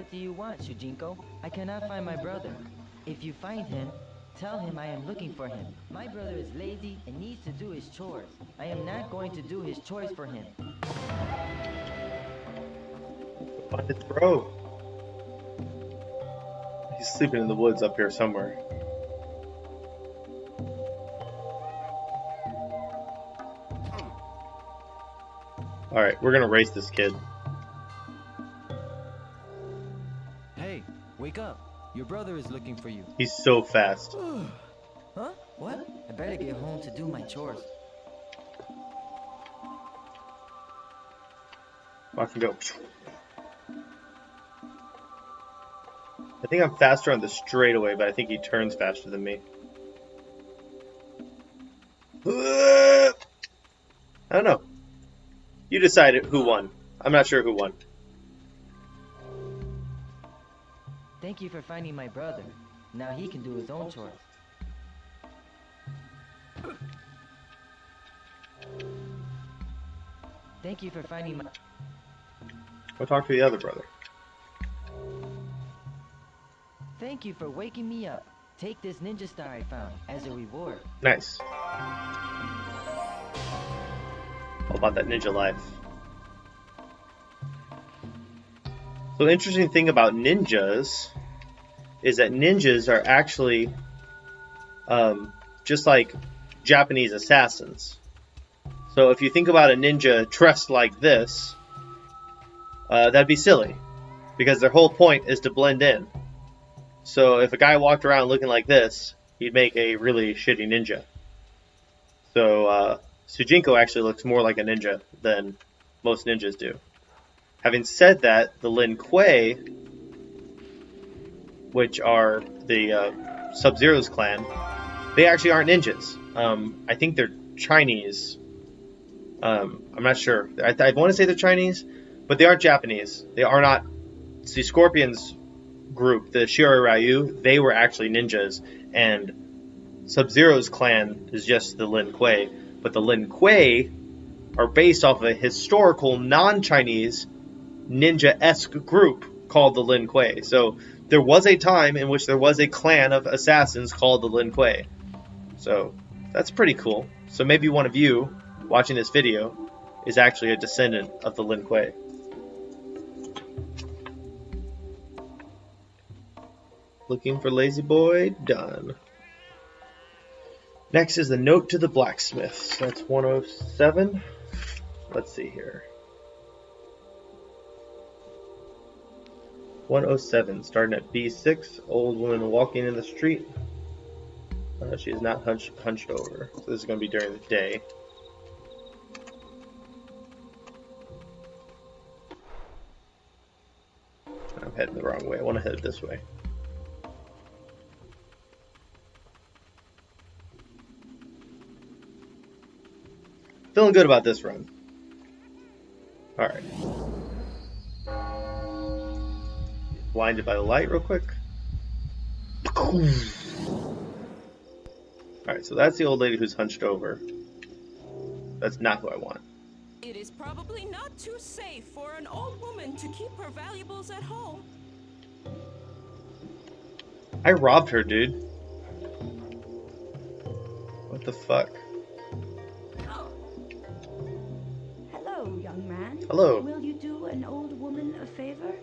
What do you want, Shujinko? I cannot find my brother. If you find him, tell him I am looking for him. My brother is lazy and needs to do his chores. I am not going to do his chores for him. Find his bro. He's sleeping in the woods up here somewhere. Alright, we're gonna race this kid. Hey, wake up. Your brother is looking for you. He's so fast. Huh? What? I better get home to do my chores. I can go. I think I'm faster on the straightaway, but I think he turns faster than me. I don't know. You decided who won. I'm not sure who won. Thank you for finding my brother. Now he can do his own chores. Thank you for finding my... Go talk to the other brother. Thank you for waking me up. Take this ninja star I found as a reward. Nice. All about that ninja life. So the interesting thing about ninjas is that ninjas are actually just like Japanese assassins. So if you think about a ninja dressed like this, that'd be silly, because their whole point is to blend in. So if a guy walked around looking like this, he'd make a really shitty ninja. So Sujinko actually looks more like a ninja than most ninjas do. Having said that, the Lin Kuei, which are the Sub-Zero's clan, they actually aren't ninjas. I think they're Chinese. I'm not sure. I want to say they're Chinese, but they aren't Japanese. They are not. See, Scorpion's group, the Shiori Ryu, they were actually ninjas, and Sub-Zero's clan is just the Lin Kuei. But the Lin Kuei are based off of a historical non-Chinese ninja-esque group called the Lin Kuei. So there was a time in which there was a clan of assassins called the Lin Kuei. So that's pretty cool. So maybe one of you watching this video is actually a descendant of the Lin Kuei. Looking for Lazy Boy? Done. Next is the note to the blacksmith. So that's 107. Let's see here. 107, starting at B6. Old woman walking in the street. She is not hunched over. So this is going to be during the day. I'm heading the wrong way. I want to head this way. Feeling good about this run. Alright. Blinded by the light real quick. Alright, so that's the old lady who's hunched over. That's not who I want. It is probably not too safe for an old woman to keep her valuables at home. I robbed her, dude. What the fuck? Hello, young man. Hello. Will you do an old woman a favor?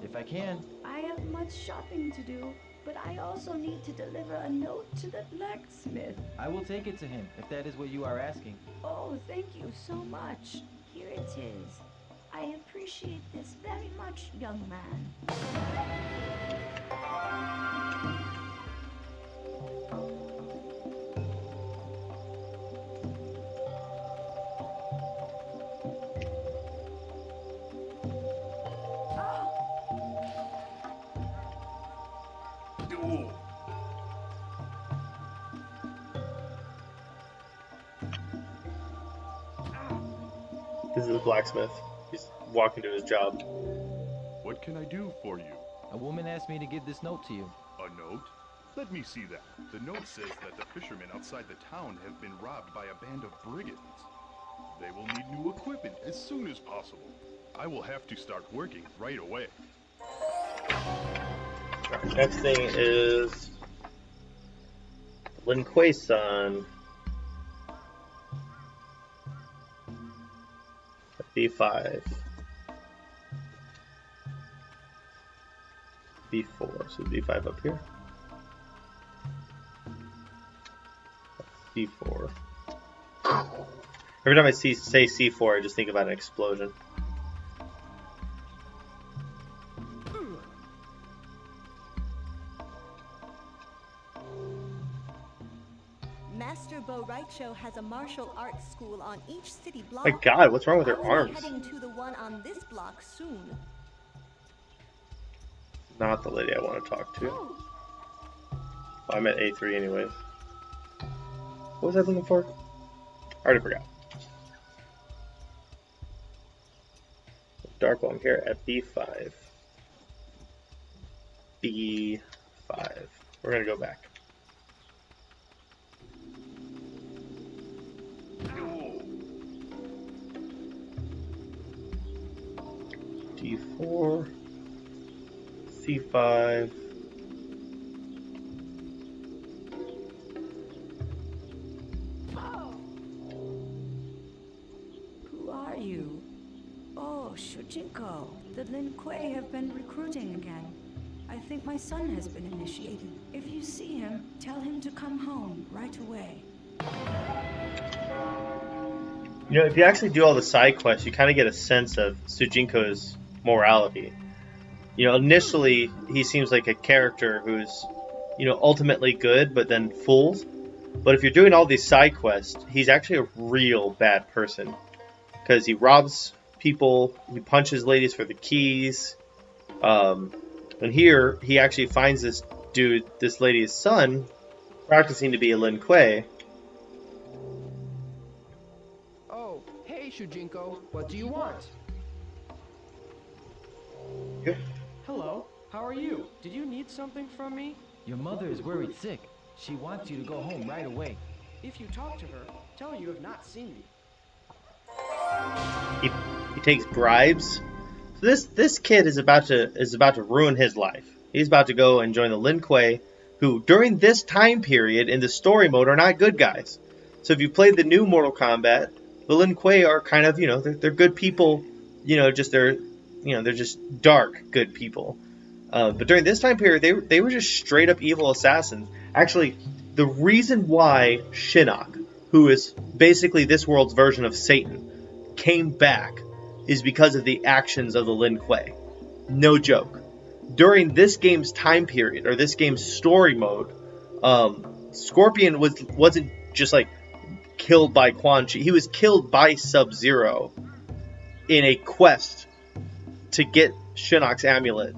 If I can. I have much shopping to do, but I also need to deliver a note to the blacksmith. I will take it to him, if that is what you are asking. Oh, thank you so much. Here it is. I appreciate this very much, young man. This is the blacksmith. He's walking to his job. What can I do for you? A woman asked me to give this note to you. A note? Let me see that. The note says that the fishermen outside the town have been robbed by a band of brigands. They will need new equipment as soon as possible. I will have to start working right away. Alright, next thing is Lin Kuei's son. B5. B4. So B5 up here. C4. Every time I say C4, I just think about an explosion. Master Bo Raicho has a martial arts school on each city block. My God, what's wrong with her I will arms? be heading to the one on this block soon. Not the lady I want to talk to. Well, I'm at A3 anyways. What was I looking for? I already forgot. Dark long hair at B5. B5. We're gonna go back. D4. C5. Who are you? Oh, Shujinko. The Lin Kuei have been recruiting again. I think my son has been initiated. If you see him, tell him to come home right away. You know, if you actually do all the side quests, you kind of get a sense of Sujinko's morality. You know, initially, he seems like a character who's, you know, ultimately good, but then fools. But if you're doing all these side quests, he's actually a real bad person. Because he robs people, he punches ladies for the keys. And here, he actually finds this dude, this lady's son, practicing to be a Lin Kuei. Oh, hey, Shujinko. What do you want? Hello, how are you? Did you need something from me? Your mother is worried sick. She wants you to go home right away. If you talk to her, tell her you have not seen me. He takes bribes. So this kid is about to ruin his life. He's about to go and join the Lin Kuei, who during this time period in the story mode are not good guys. So if you played the new Mortal Kombat, the Lin Kuei are kind of, you know, they're good people. You know, they're just dark good people. But during this time period, they were just straight up evil assassins. Actually, the reason why Shinnok, who is basically this world's version of Satan, came back is because of the actions of the Lin Kuei. No joke. During this game's time period, or this game's story mode, Scorpion wasn't just like killed by Quan Chi. He was killed by Sub-Zero in a quest to get Shinnok's amulet.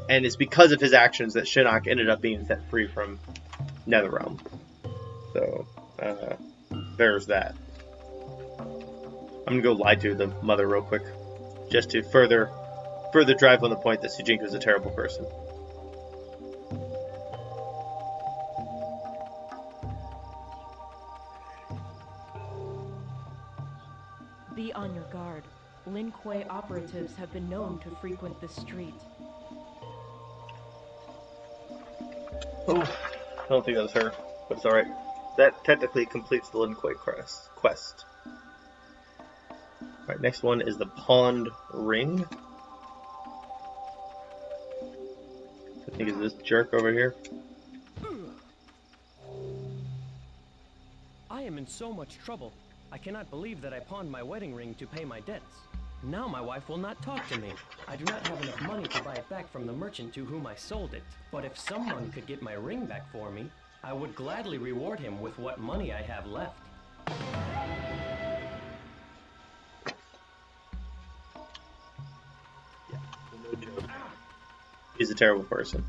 And it's because of his actions that Shinnok ended up being set free from Netherrealm. So, there's that. I'm gonna go lie to the mother real quick, just to further drive home the point that Sujinko is a terrible person. Be on your guard. Lin Kuei operatives have been known to frequent this street. Oh, I don't think that was her, but it's alright. That technically completes the Lin Kuei quest. Alright, next one is the Pawned Ring. I think it's this jerk over here. I am in so much trouble. I cannot believe that I pawned my wedding ring to pay my debts. Now my wife will not talk to me. I do not have enough money to buy it back from the merchant to whom I sold it. But if someone could get my ring back for me, I would gladly reward him with what money I have left. He's a terrible person.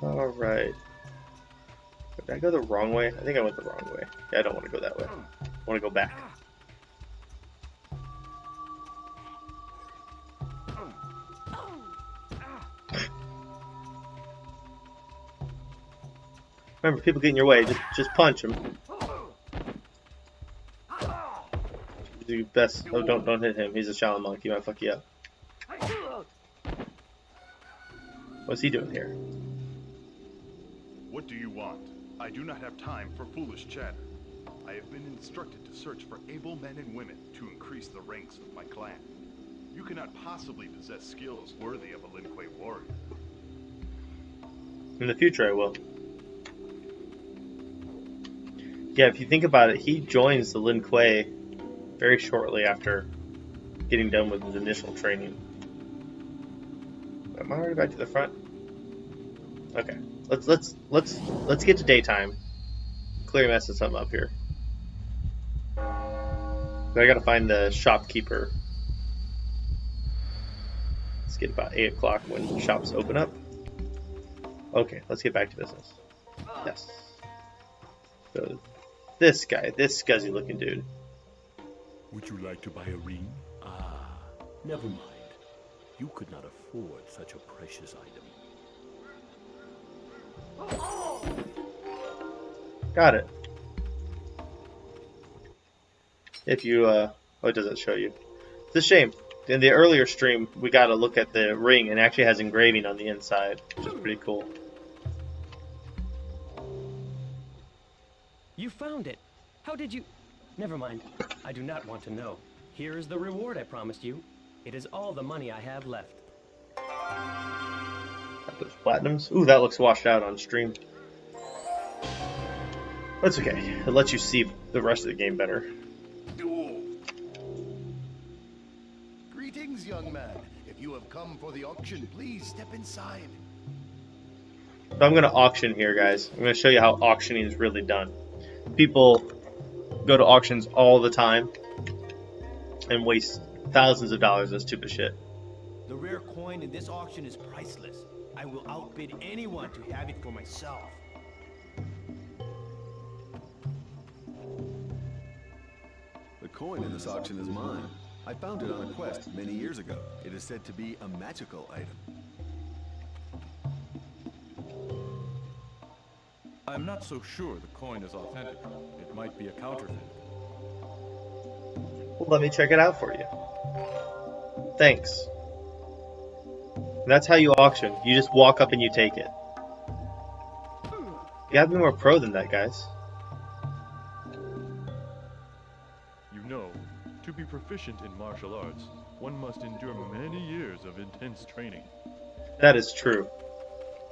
Alright. Did I go the wrong way? I think I went the wrong way. Yeah, I don't want to go that way. I want to go back. Remember, people get in your way. Just punch them. Do your best. Oh, don't hit him. He's a Shaolin monk. He might fuck you up. What's he doing here? What do you want? I do not have time for foolish chatter. I have been instructed to search for able men and women to increase the ranks of my clan. You cannot possibly possess skills worthy of a Lin Kuei warrior. In the future, I will. Yeah, if you think about it, he joins the Lin Kuei very shortly after getting done with his initial training. Am I already back to the front? Okay, let's get to daytime. Clearly messing something up here. I gotta find the shopkeeper. Let's get about 8 o'clock when shops open up. Okay, let's get back to business. Yes. So this guy, this scuzzy looking dude. Would you like to buy a ring? Ah, never mind. You could not afford such a precious item. Got it. If you, oh, it doesn't show you. It's a shame. In the earlier stream, we got to look at the ring, and it actually has engraving on the inside, which is pretty cool. You found it. How did you... Never mind. I do not want to know. Here is the reward I promised you. It is all the money I have left. Got those platinums. Ooh, that looks washed out on stream. That's okay. It lets you see the rest of the game better. Greetings, young man. If you have come for the auction, please step inside. So I'm going to auction here, guys. I'm going to show you how auctioning is really done. People go to auctions all the time and waste thousands of dollars on stupid shit. The rare coin in this auction is priceless. I will outbid anyone to have it for myself. The coin in this auction is mine. I found it on a quest many years ago. It is said to be a magical item. I'm not so sure the coin is authentic. It might be a counterfeit. Well, let me check it out for you. Thanks. That's how you auction. You just walk up and you take it. You gotta be more pro than that, guys. You know, to be proficient in martial arts, one must endure many years of intense training. That is true.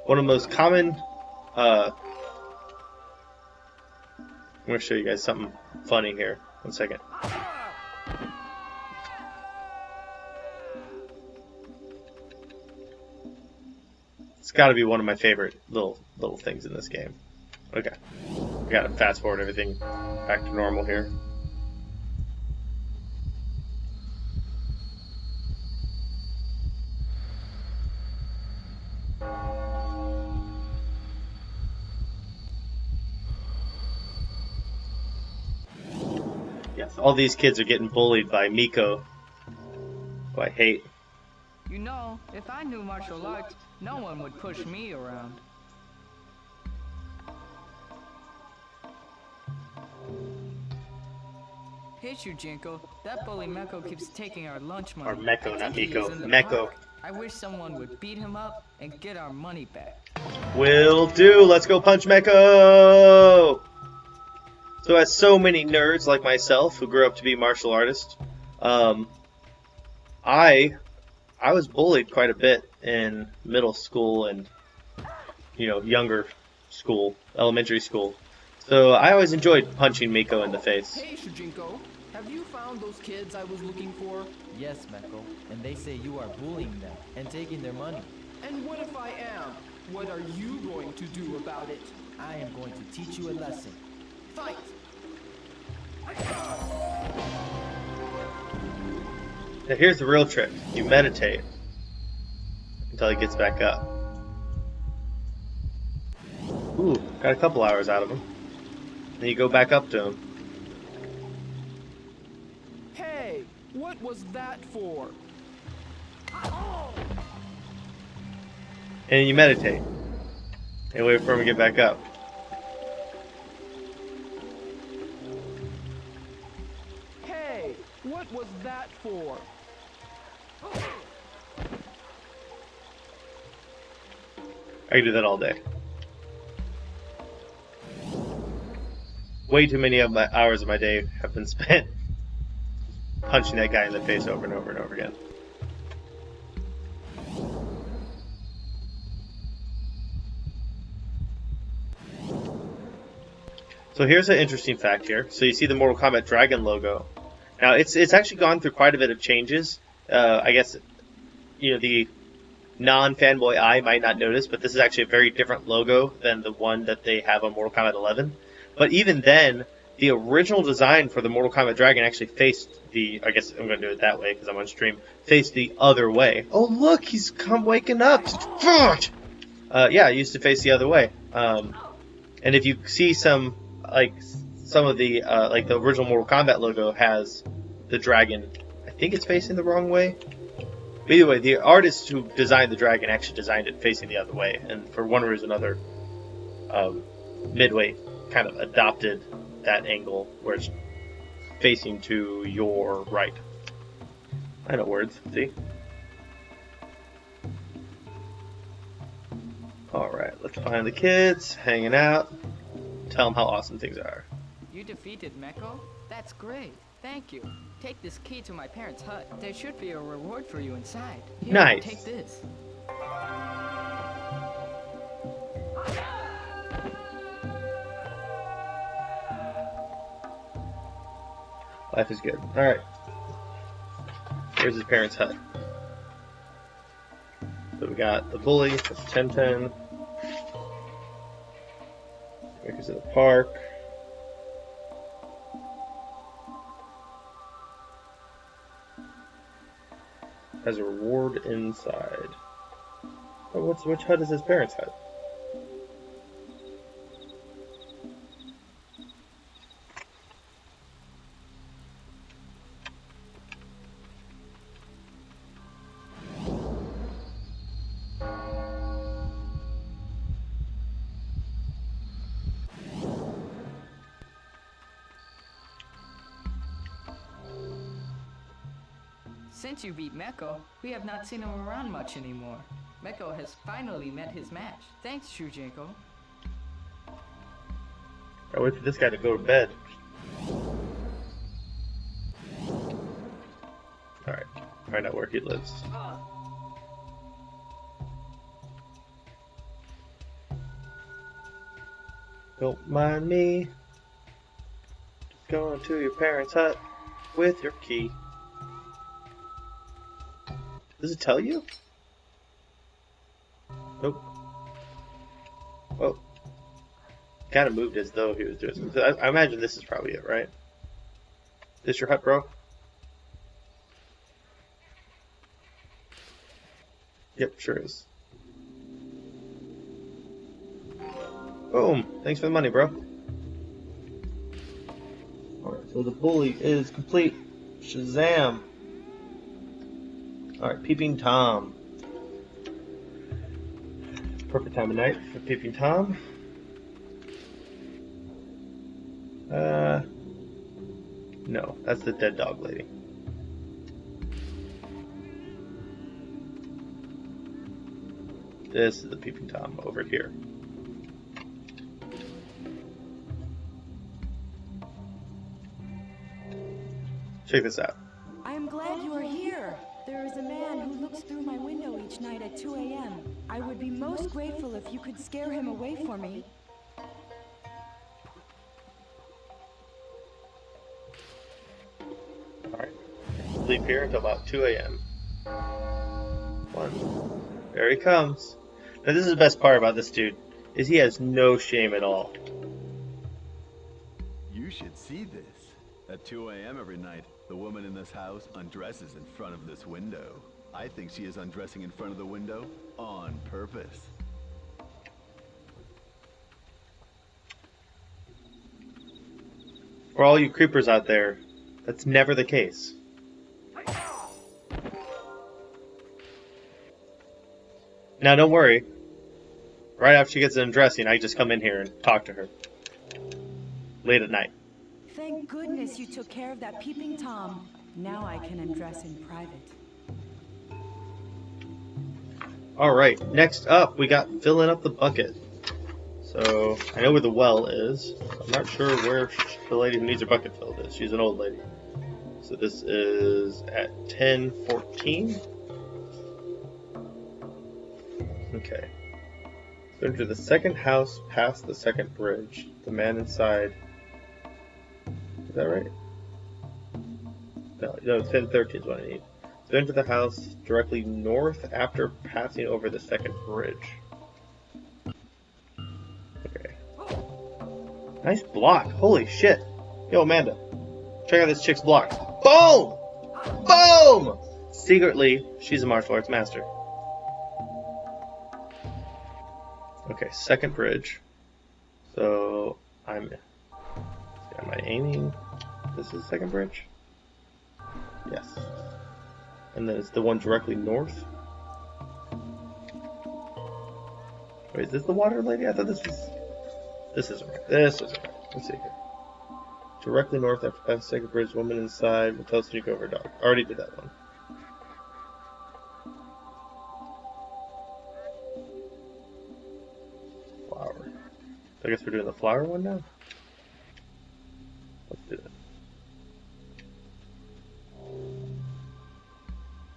One of the most common... I'm going to show you guys something funny here. 1 second. It's got to be one of my favorite little things in this game. Okay. We got to fast forward everything back to normal here. Yes, all these kids are getting bullied by Miko, who I hate. You know, if I knew martial arts, no one would push me around. Hey, Shujinko, that bully Meko keeps taking our lunch money. Or Meko, not He Miko. is in the Meko. park. I wish someone would beat him up and get our money back. Will do. Let's go punch Meko! So as so many nerds like myself who grew up to be martial artists, I was bullied quite a bit in middle school and, you know, younger school, elementary school. So I always enjoyed punching Miko in the face. Hey, Shujinko, have you found those kids I was looking for? Yes, Meko, and they say you are bullying them and taking their money. And what if I am? What are you going to do about it? I am going to teach you a lesson. Fight! Now here's the real trick. You meditate until he gets back up. Ooh, got a couple hours out of him. Then you go back up to him. Hey, what was that for? And you meditate. And wait for him to get back up. was that for? I can do that all day. Way too many of my hours of my day have been spent punching that guy in the face over and over and over again. So here's an interesting fact here. So you see the Mortal Kombat Dragon logo. Now it's actually gone through quite a bit of changes. I guess the non-fanboy eye might not notice, but this is actually a very different logo than the one that they have on Mortal Kombat 11. But even then, the original design for the Mortal Kombat Dragon actually faced I guess I'm going to do it that way because I'm on stream, faced the other way. Oh look, he's come waking up! Yeah, it used to face the other way. And if you see some of the the original Mortal Kombat logo has the dragon, I think it's facing the wrong way. But either way, the artist who designed the dragon actually designed it facing the other way, and for one reason or another, Midway kind of adopted that angle where it's facing to your right. I know words, see? Alright, let's find the kids, hanging out, tell them how awesome things are. You defeated Meko? That's great. Thank you. Take this key to my parents' hut. There should be a reward for you inside. Here, nice. Take this. Life is good. Alright. Here's his parents' hut. So we got the bully, that's 1010. Take us to the park. Has a reward inside. Oh, which hut is his parents' hut? Since you beat Meko, we have not seen him around much anymore. Meko has finally met his match. Thanks, Shujinko. I wait for this guy to go to bed. Alright, find out where he lives. Don't mind me. Just going to your parents' hut with your key. Does it tell you? Nope. Oh. Kind of moved as though he was doing something. I imagine this is probably it, right? This your hut, bro? Yep, sure is. Boom! Thanks for the money, bro. Alright, so the bully is complete. Shazam! Alright, Peeping Tom. Perfect time of night for Peeping Tom. No, that's the dead dog lady. This is the Peeping Tom over here. Check this out. I am glad you are here. There is a man who looks through my window each night at 2 a.m. I would be most grateful if you could scare him away for me. Alright. Sleep here until about 2 a.m. 1. There he comes. Now this is the best part about this dude, is he has no shame at all. You should see this. At 2 a.m. every night, the woman in this house undresses in front of this window. I think she is undressing in front of the window on purpose. For all you creepers out there, that's never the case. Now don't worry. Right after she gets undressing, I just come in here and talk to her. Late at night. Thank goodness you took care of that Peeping Tom. Now I can undress in private. Alright, next up we got filling up the bucket. So, I know where the well is. I'm not sure where the lady who needs her bucket filled is. She's an old lady. So this is at 10:14. Okay. So enter the second house past the second bridge. The man inside. Is that right? No, 10:13 is what I need. So enter the house directly north after passing over the second bridge. Okay. Nice block. Holy shit. Yo, Amanda. Check out this chick's block. Boom! Boom! Secretly, she's a martial arts master. Okay, second bridge. So, am I aiming? This is the second bridge? Yes. And then it's the one directly north. Wait, is this the water lady? I thought this was... This isn't right. This isn't right. Let's see here. Directly north after past the second bridge, woman inside will tell us to go over dog. Already did that one. Flower. So I guess we're doing the flower one now? Let's do it.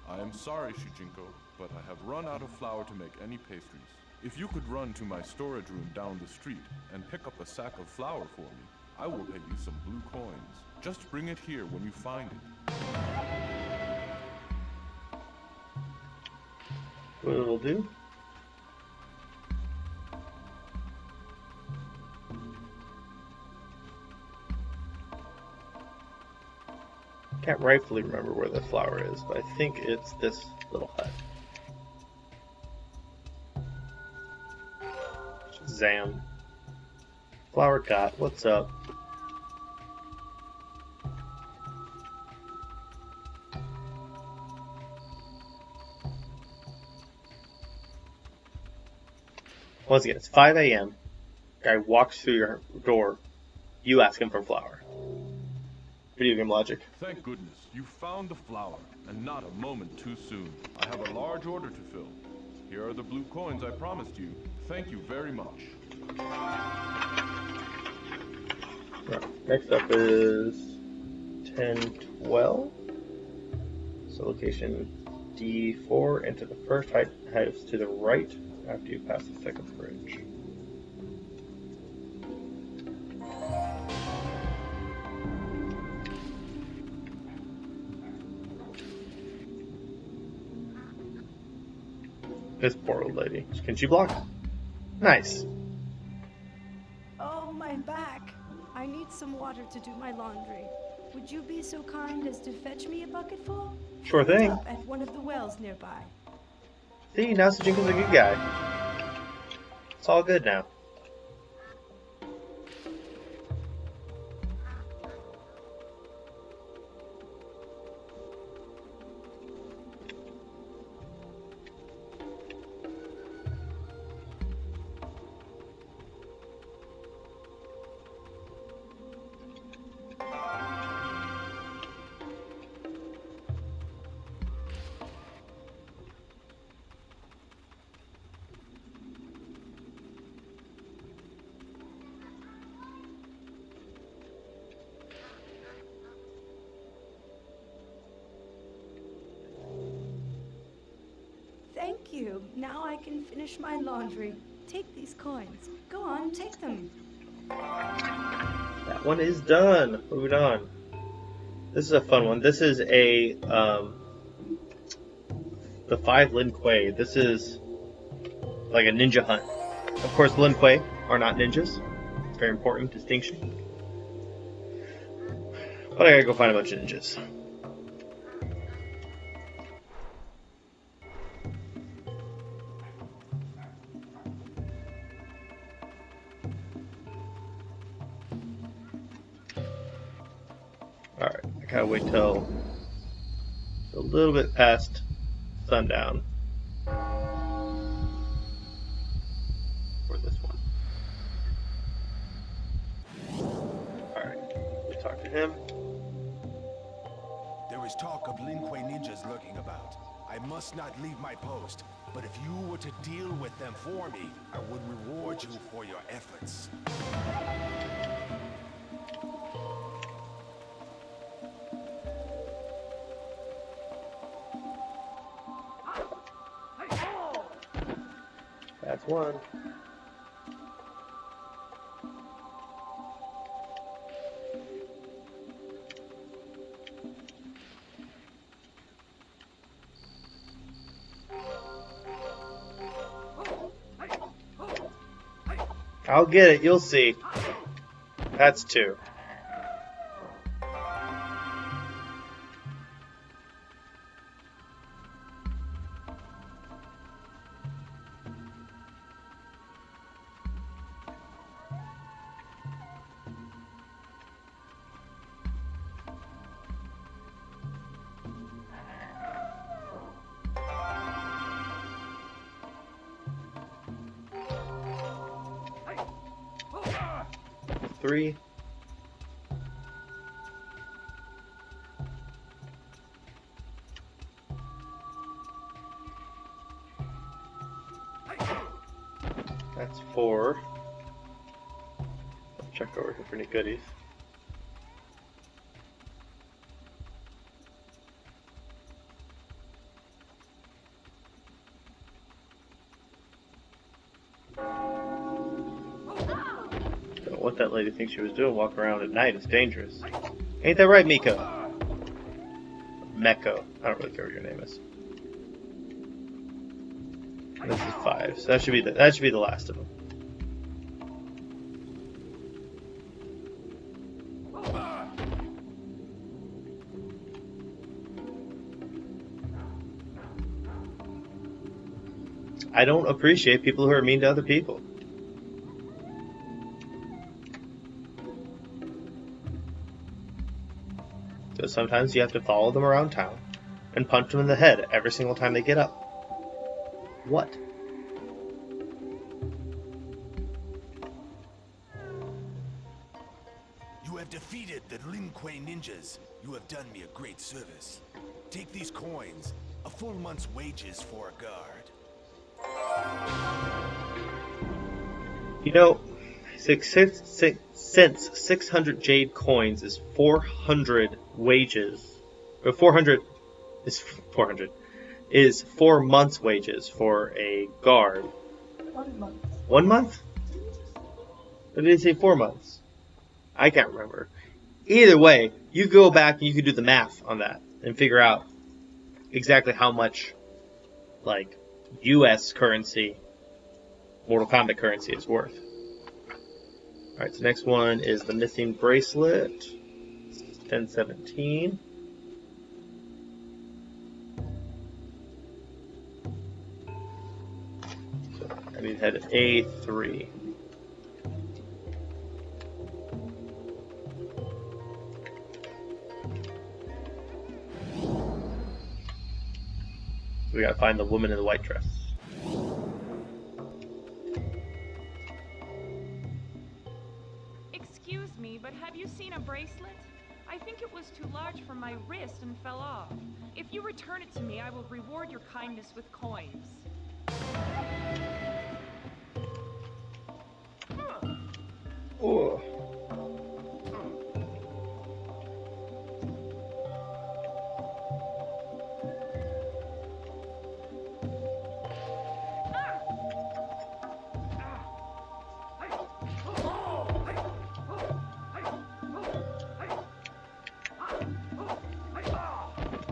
I am sorry, Shujinko, but I have run out of flour to make any pastries. If you could run to my storage room down the street and pick up a sack of flour for me, I will pay you some blue coins. Just bring it here when you find it. What it'll do? Can't rightfully remember where the flower is, but I think it's this little hut. Zam. Flower got, what's up? Once again, it's 5 a.m. Guy walks through your door. You ask him for flour. Video game logic. Thank goodness, you found the flour, and not a moment too soon. I have a large order to fill. Here are the blue coins I promised you. Thank you very much. Right. Next up is 10:12. So location D4. Enter the first house to the right after you pass the second bridge. This poor old lady. Can she block? Nice. Oh, my back. I need some water to do my laundry. Would you be so kind as to fetch me a bucketful? Sure Fill it thing. up at one of the wells nearby. See, now Sujinko's a good guy. It's all good now. Thank you. Now I can finish my laundry. Take these coins. Go on, take them. That one is done. Moving on. This is a fun one. This is a the Five Lin Kuei. This is like a ninja hunt. Of course, Lin Kuei are not ninjas. Very important distinction. But I gotta go find a bunch of ninjas. Alright, I gotta wait till it's a little bit past sundown for this one. Alright, we talk to him. There is talk of Lin Kuei ninjas lurking about. I must not leave my post, but if you were to deal with them for me, I would reward you for your efforts. That's one. I'll get it, you'll see. That's two. Three. That's four. Let's check over here for any goodies. Don't know what that lady thinks she was doing walking around at night. It's dangerous. Ain't that right, Miko? Meko. I don't really care what your name is. This is five, so that should be the last of them. I don't appreciate people who are mean to other people. So sometimes you have to follow them around town and punch them in the head every single time they get up. What? You have defeated the Lin Kuei ninjas. You have done me a great service. Take these coins, a full month's wages for a guard. You know, since 600 jade coins is 400 wages, or 400 is 4 months' wages for a guard. 1 month. 1 month? Or did it say 4 months? I can't remember. Either way, you go back and you can do the math on that and figure out exactly how much, like, US currency, Mortal Kombat currency is worth. Alright, so next one is the Missing Bracelet. 1017. So I need to head A3. We gotta find the woman in the white dress. Excuse me, but have you seen a bracelet? I think it was too large for my wrist and fell off. If you return it to me, I will reward your kindness with coins. Oh.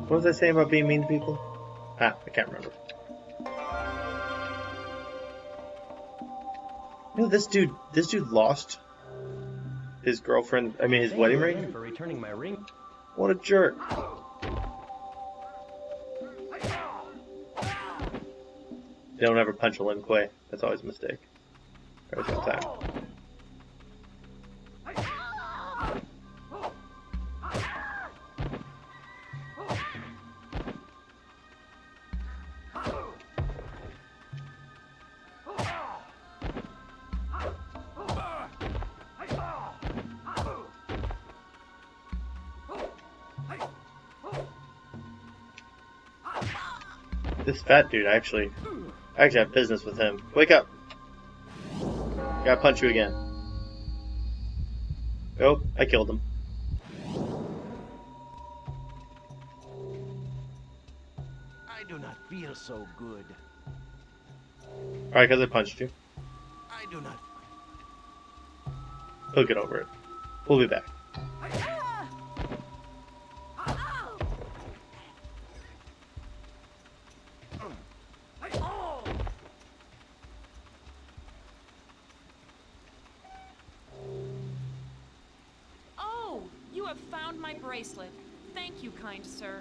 What was I saying about being mean to people? I can't remember. You know, this dude lost his girlfriend, his wedding ring? For returning my ring. What a jerk. They don't ever punch a Lin Kuei. That's always a mistake. Every single time. This fat dude, I actually have business with him. Wake up! Gotta punch you again. Oh, I killed him. I do not feel so good. Alright, because I punched you. I do not. He'll get over it. We'll be back. Oh, you have found my bracelet. Thank you, kind sir.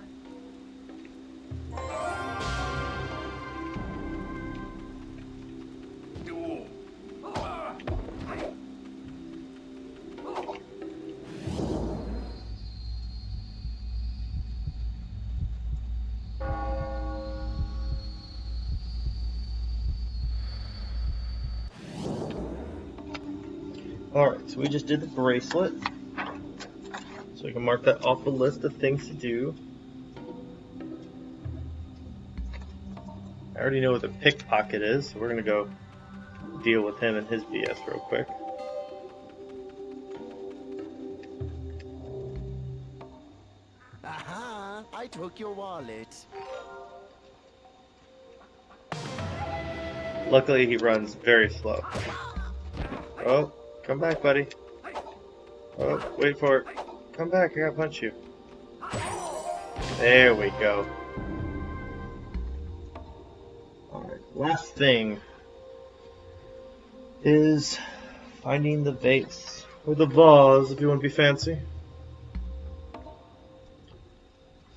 Alright, so we just did the bracelet. So we can mark that off the list of things to do. I already know what the pickpocket is, so we're gonna go deal with him and his BS real quick. Aha! I took your wallet. Luckily, he runs very slow. Oh, come back, buddy. Oh, wait for it. Come back, I gotta punch you. There we go. Alright, last thing is finding the vase. Or the vase, if you want to be fancy.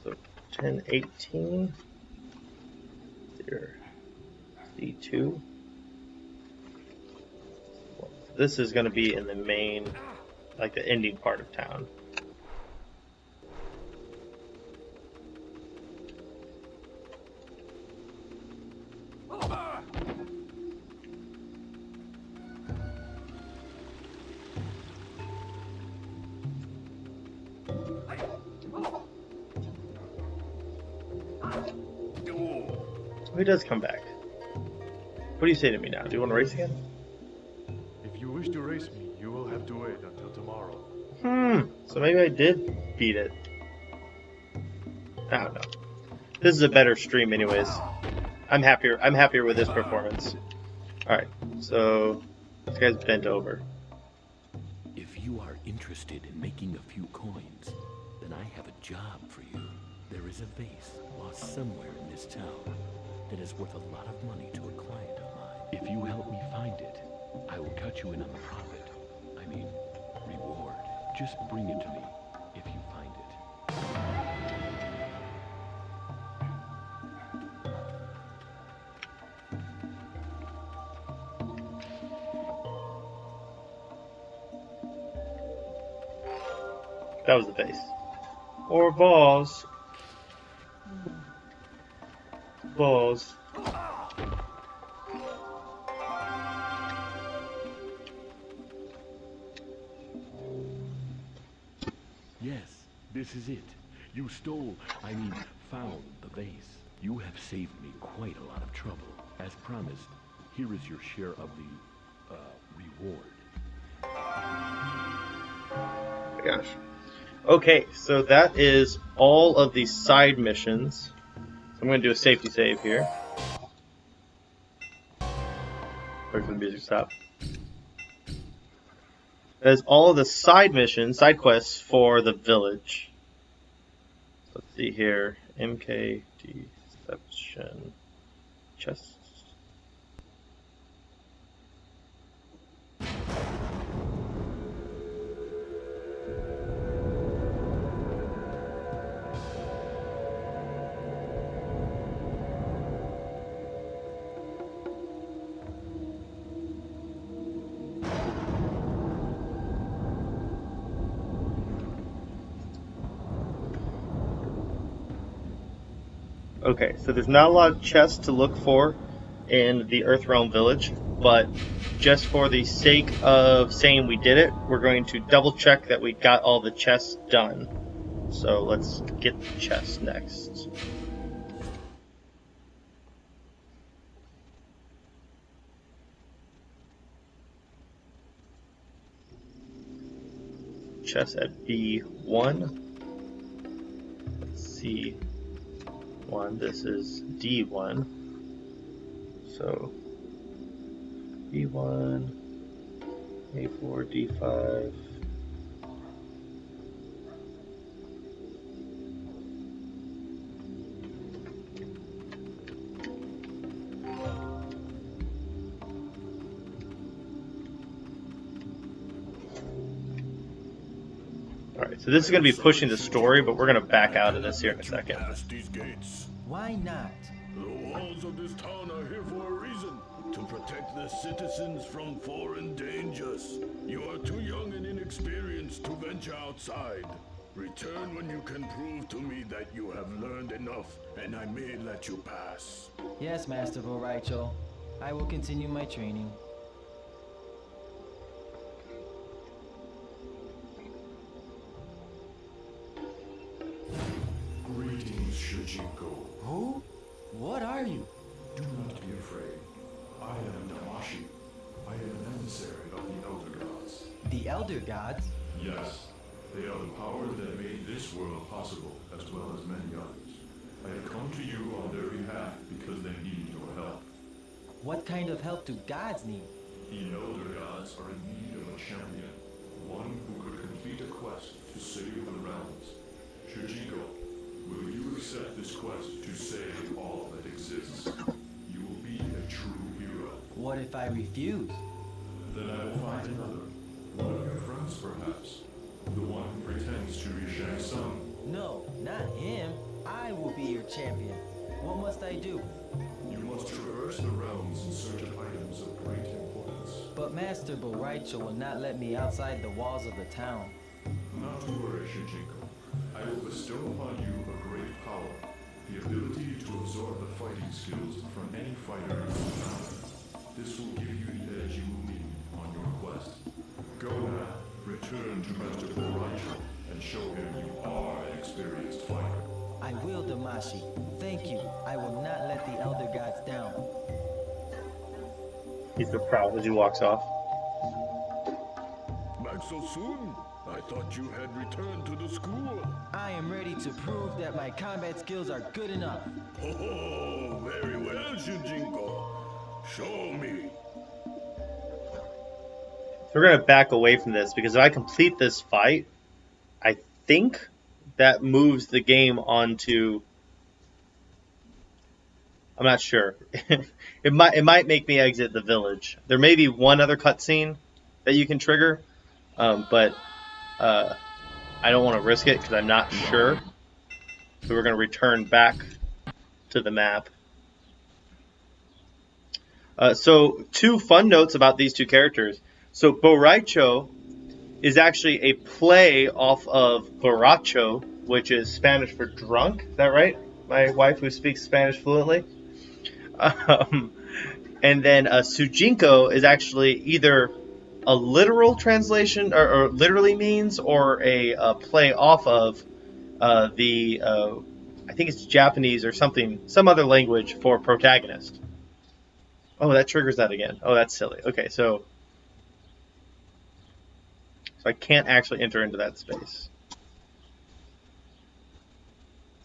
So, 1018. There. C2. This is going to be in the main, like the ending part of town. He does come back. What do you say to me now? Do you want to race again? If you wish to race me, you will have to wait until tomorrow. So maybe I did beat it. I don't know. This is a better stream anyways. I'm happier with this performance. Alright, so this guy's bent over. If you are interested in making a few coins, then I have a job for you. There is a vase lost somewhere in this town that is worth a lot of money to a client of mine. If you help me find it, I will cut you in on the profit. I mean, reward. Just bring it to me if you find it. That was the vase. Or balls. Balls. Yes, this is it. You found the vase. You have saved me quite a lot of trouble. As promised, here is your share of the, reward. Gosh. Okay, so that is all of the side missions. So I'm going to do a safety save here. Wait for the music to stop. That is all of the side missions, side quests for the village. Let's see here. MK Deception. Chests. Okay, so there's not a lot of chests to look for in the Earthrealm village, but just for the sake of saying we did it, we're going to double check that we got all the chests done. So let's get the chest next. chess at B1. C1. This is D1. So B1, A4, D5. Alright, so this is going to be pushing the story, but we're going to back out of this here in a second. These gates. Why not? The walls of this town are here for a reason. To protect the citizens from foreign dangers. You are too young and inexperienced to venture outside. Return when you can prove to me that you have learned enough, and I may let you pass. Yes, Master Boraicho. I will continue my training. Greetings, Shujinko. Who? What are you? Do not be afraid. I am Damashi. I am an emissary of the Elder Gods. The Elder Gods? Yes, they are the power that made this world possible, as well as many others. I have come to you on their behalf because they need your help. What kind of help do gods need? The Elder Gods are in need of a champion, one who could complete a quest to save the realms. Shujinko, will you accept this quest to save all that exists? You will be a true hero. What if I refuse? Then I will find another. One of your friends, perhaps. The one who pretends to be Shang Tsung. No, not him. I will be your champion. What must I do? You must traverse the realms in search of items of great importance. But Master Boraicho will not let me outside the walls of the town. Not to worry, Shujinko. I will bestow upon you a great power. The ability to absorb the fighting skills from any fighter you encounter. This will give you the edge you will need on your quest. Go now, return to Master Boraicho, and show him you are an experienced fighter. I will, Damashi. Thank you. I will not let the Elder Gods down. He's so proud as he walks off. Back so soon? I thought you had returned to the school. I am ready to prove that my combat skills are good enough. Oh, very well, Shujinko. Show me. So we're going to back away from this because if I complete this fight, I think that moves the game onto... I'm not sure. It might make me exit the village. There may be one other cutscene that you can trigger, but I don't want to risk it because I'm not sure. So we're going to return back to the map. So two fun notes about these two characters. So Boraicho is actually a play off of borracho, which is Spanish for drunk. Is that right? My wife who speaks Spanish fluently. And then Sujinko is actually either a literal translation or literally means or a play off of the I think it's Japanese or something, some other language for protagonist. Oh, that triggers that again. Oh, that's silly. Okay, so I can't actually enter into that space.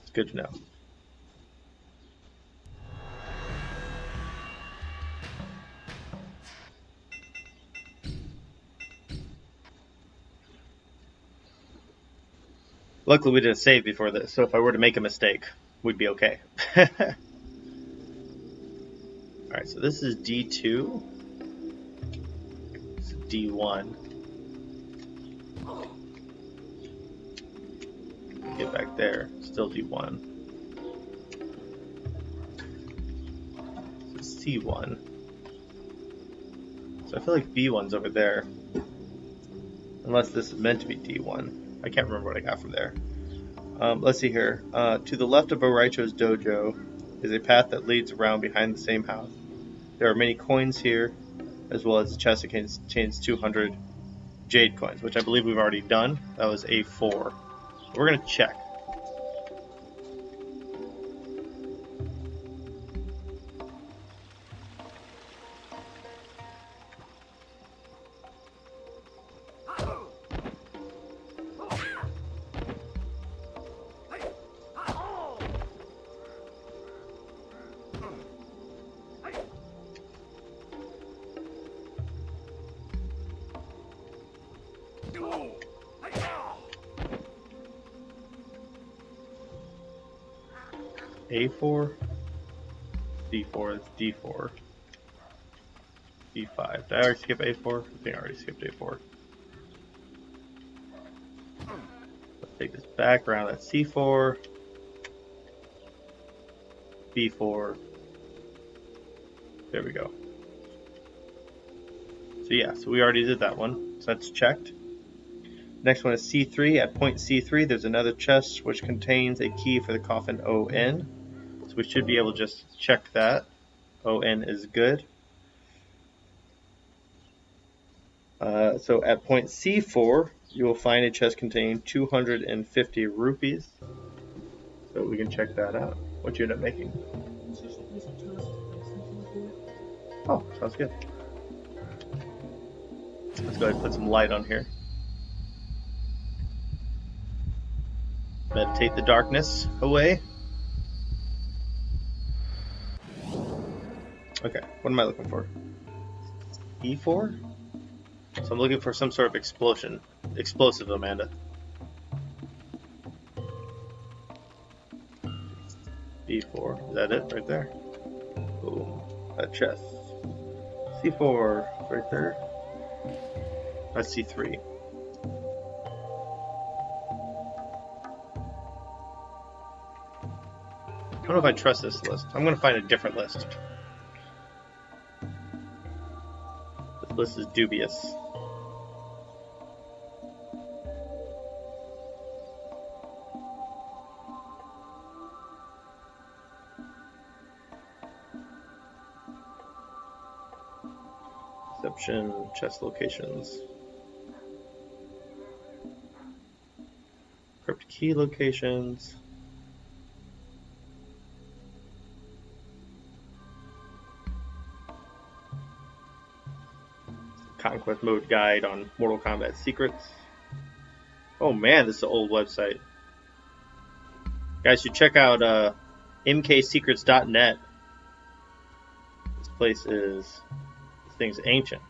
It's good to know. Luckily, we did a save before this, so if I were to make a mistake, we'd be okay. Alright, so this is D2. This is D1. Get back there, still D1. This is C1. So I feel like B1's over there. Unless this is meant to be D1. I can't remember what I got from there. Let's see here. To the left of Boraicho's dojo is a path that leads around behind the same house. There are many coins here, as well as a chest that contains 200 jade coins, which I believe we've already done. That was A4. We're going to check. A4, D4, that's D4, D5. Did I already skip A4? I think I already skipped A4. Let's take this back around at C4, B4. There we go. So yeah, so we already did that one. So that's checked. Next one is C3. At point C3, there's another chest which contains a key for the coffin ON. So we should be able to just check that. ON is good. So at point C4, you will find a chest containing 250 rupees. So we can check that out. What you end up making. Oh, sounds good. Let's go ahead and put some light on here. Meditate the darkness away. Okay, what am I looking for? E4? So I'm looking for some sort of explosion. Explosive, Amanda. B4, is that it right there? Boom. That chest. C4, right there. That's C3. I don't know if I trust this list. I'm going to find a different list. This list is dubious. Perception, chest locations. Crypt key locations. Conquest mode guide on Mortal Kombat secrets. Oh man, this is an old website. Guys should check out mksecrets.net. This thing's ancient.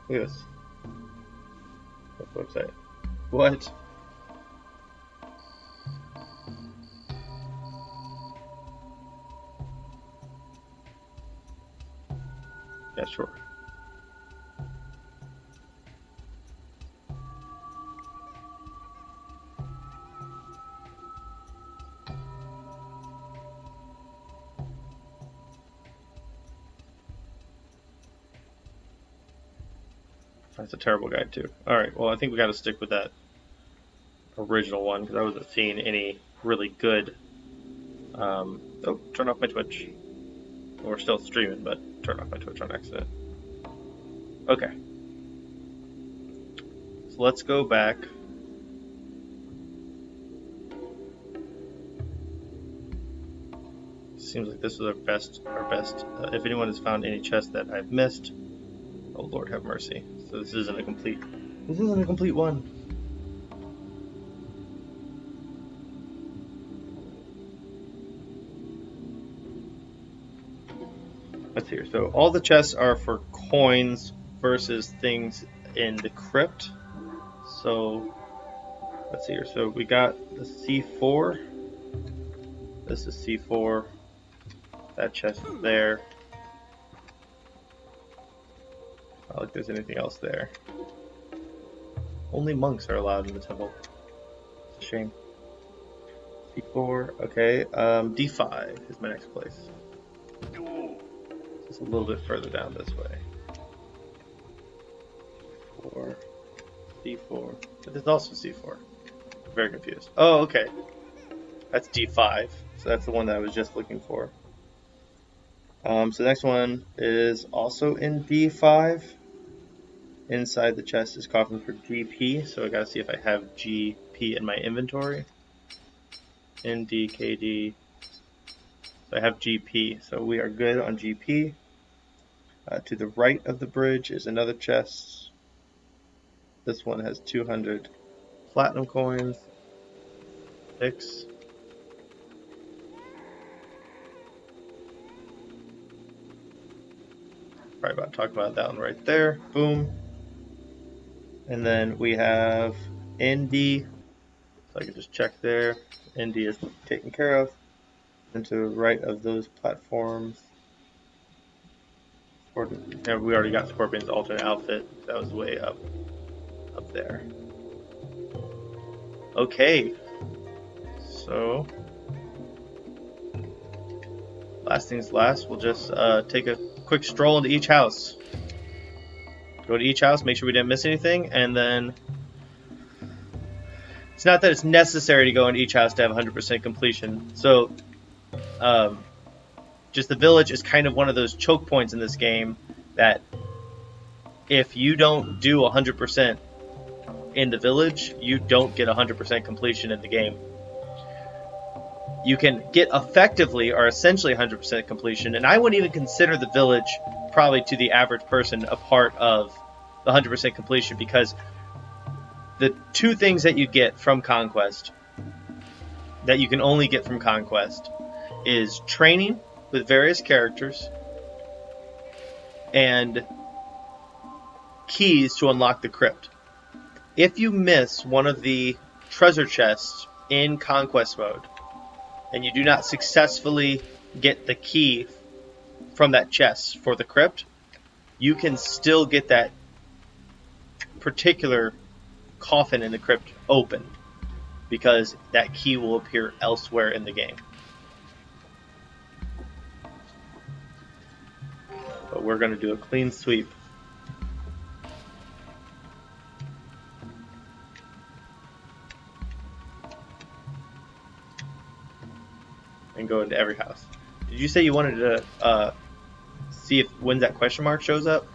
Look at this. Website. What? Yeah, sure. That's a terrible guide too. Alright, well I think we gotta stick with that original one because I wasn't seeing any really good. Oh, turn off my Twitch. We're still streaming, but turn off my Twitch on accident. Okay. So let's go back. Seems like this was our best. If anyone has found any chests that I've missed, oh Lord have mercy. So this isn't a complete one. Let's see here. So all the chests are for coins versus things in the crypt. So let's see here. So we got the C4. This is C4. That chest is there. I don't think there's anything else there. Only monks are allowed in the temple. It's a shame. C4. Okay. D5 is my next place. Just a little bit further down this way. 4. D4. But there's also C4. I'm very confused. Oh, okay. That's D5. So that's the one that I was just looking for. So the next one is also in D5. Inside the chest is coffin for GP, so I gotta see if I have GP in my inventory. ND, KD. So I have GP, so we are good on GP. To the right of the bridge is another chest. This one has 200 platinum coins. 6. Probably about to talk about that one right there. Boom. And then we have ND. So I can just check there. ND is taken care of. And to the right of those platforms, we already got Scorpion's alternate outfit. That was way up there. Okay. So, last things last, we'll just take a quick stroll into each house. Go to each house, make sure we didn't miss anything, and then it's not that it's necessary to go into each house to have 100% completion. So, just the village is kind of one of those choke points in this game that if you don't do 100% in the village, you don't get 100% completion in the game. You can get effectively or essentially 100% completion, and I wouldn't even consider the village, probably to the average person, a part of the 100% completion, because the two things that you get from Conquest, that you can only get from Conquest, is training with various characters and keys to unlock the crypt. If you miss one of the treasure chests in Conquest mode, and you do not successfully get the key from that chest for the crypt, you can still get that particular coffin in the crypt open, because that key will appear elsewhere in the game. But we're going to do a clean sweep. And go into every house. Did you say you wanted to see if when that question mark shows up?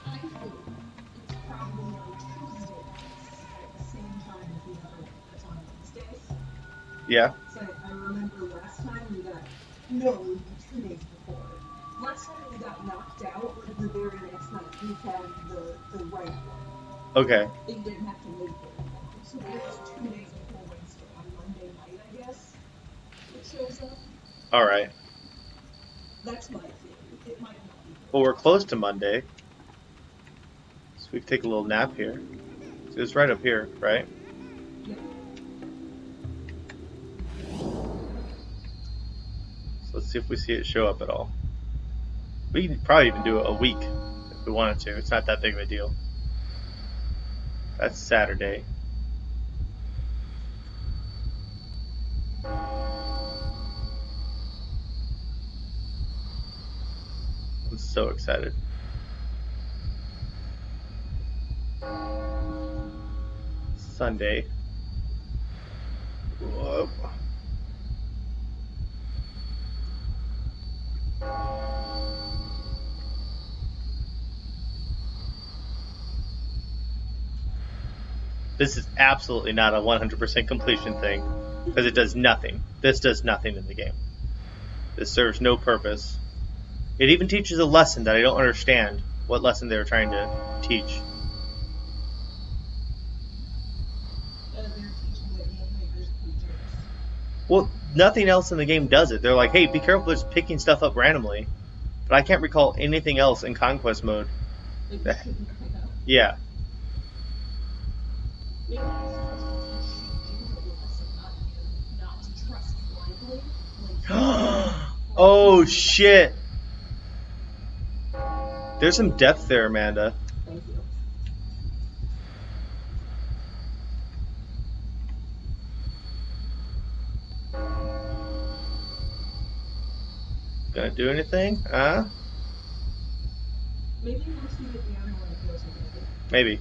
I think it's probably on Tuesdays at the same time as the other one that's on Wednesdays. Yeah. So I remember last time we got, no, it would be 2 days before. Last time we got knocked out, but the very next night we found the right one. Okay. And you didn't have to wait very long. So it was 2 days before Wednesday, on Monday night, I guess, it shows up. Alright. That's my theory. It might not be. Well, we're close to Monday, so we can take a little nap here. So it's right up here, right? Yeah. So let's see if we see it show up at all. We can probably even do it a week if we wanted to. It's not that big of a deal. That's Saturday. I'm so excited. Sunday. Whoa. This is absolutely not a 100% completion thing, because it does nothing. This does nothing in the game. This serves no purpose. It even teaches a lesson that I don't understand what lesson they were trying to teach. They're teaching the game makers to be jerks. Well, nothing else in the game does it. They're like, hey, be careful just picking stuff up randomly. But I can't recall anything else in Conquest mode. Like you shouldn't pick up. Yeah. Maybe it's supposed to teach you the lesson, not to trust blindly. Oh, shit. There's some depth there, Amanda. Thank you. Gonna do anything? Huh? Maybe once we get the ammo and it goes away. Maybe.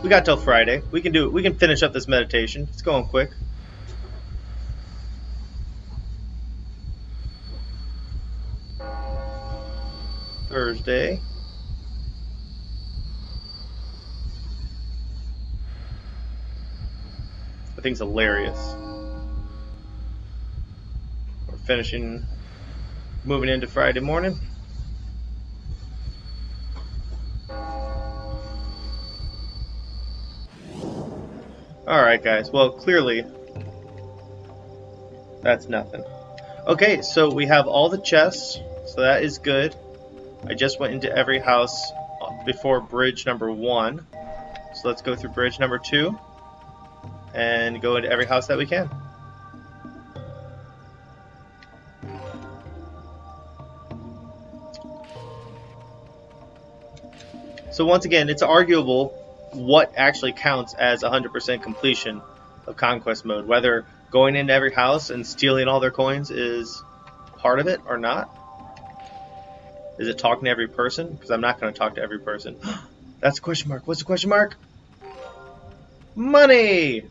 We got till Friday. We can do it. We can finish up this meditation. It's going quick. Thursday. I think it's hilarious. We're finishing, moving into Friday morning. Alright guys, well clearly that's nothing. Okay, so we have all the chests, so that is good. I just went into every house before bridge number 1. So let's go through bridge number 2 and go into every house that we can. So once again, it's arguable what actually counts as 100% completion of Conquest mode. Whether going into every house and stealing all their coins is part of it or not. Is it talking to every person? Because I'm not going to talk to every person. That's a question mark. What's the question mark? Money!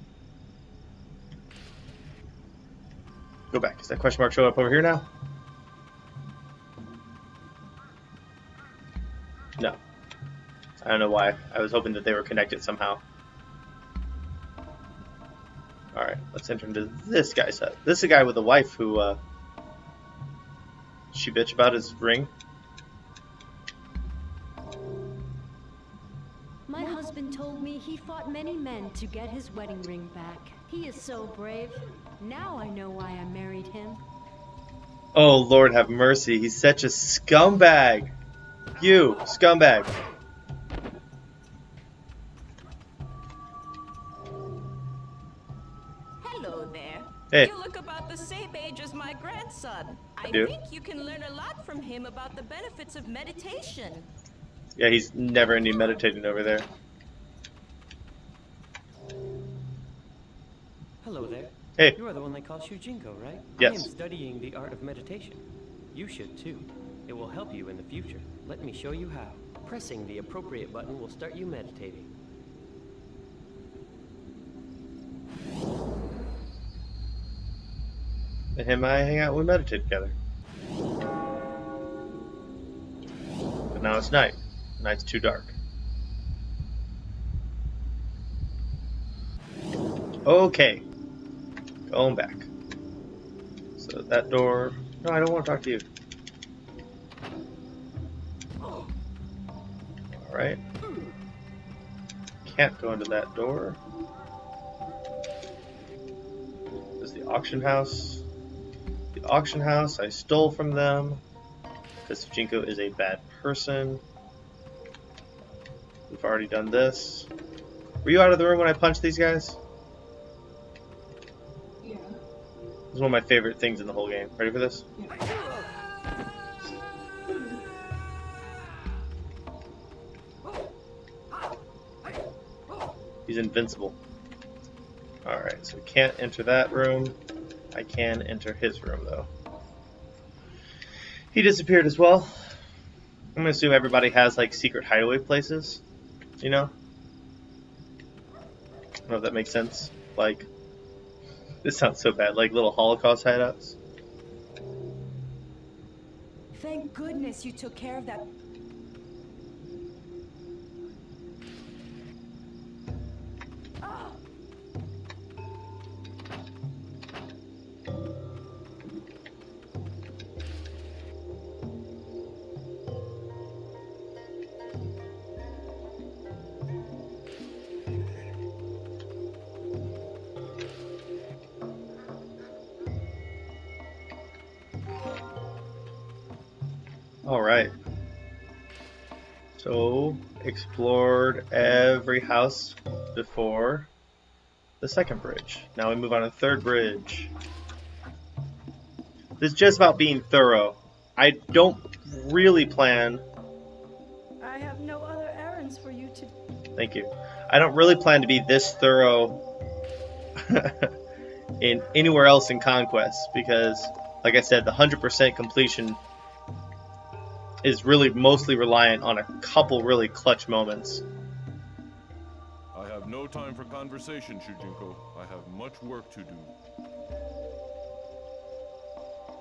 Go back. Does that question mark show up over here now? No. I don't know why. I was hoping that they were connected somehow. Alright, let's enter into this guy's hut. This is a guy with a wife who, she bitch about his ring. My husband told me he fought many men to get his wedding ring back. He is so brave. Now I know why I married him. Oh, Lord have mercy. He's such a scumbag. You, scumbag. Hello there. Hey. You look about the same age as my grandson. I do. think you can learn a lot from him about the benefits of meditation. Yeah, he's never ending meditating over there. Hello there. Hey. You are the one they call Shujinko, right? Yes. I am studying the art of meditation. You should too. It will help you in the future. Let me show you how. Pressing the appropriate button will start you meditating. And him and I hang out, we meditate together. But now it's night. Night's too dark. Okay. Going back. So that door... No, I don't want to talk to you. Alright. Can't go into that door. This is the auction house. The auction house I stole from them because Jinko is a bad person. We've already done this. Were you out of the room when I punched these guys? Yeah. This is one of my favorite things in the whole game. Ready for this? Yeah. He's invincible. Alright, so we can't enter that room. I can enter his room, though. He disappeared as well. I'm gonna assume everybody has, like, secret hideaway places. You know? I don't know if that makes sense. Like, this sounds so bad. Like little Holocaust hideouts. Thank goodness you took care of that. Alright. So, explored every house before the second bridge. Now we move on to the third bridge. This is just about being thorough. I don't really plan... I have no other errands for you to... Thank you. I don't really plan to be this thorough in anywhere else in Conquest because, like I said, the 100% completion is really mostly reliant on a couple really clutch moments. I have no time for conversation, Shujinko. I have much work to do.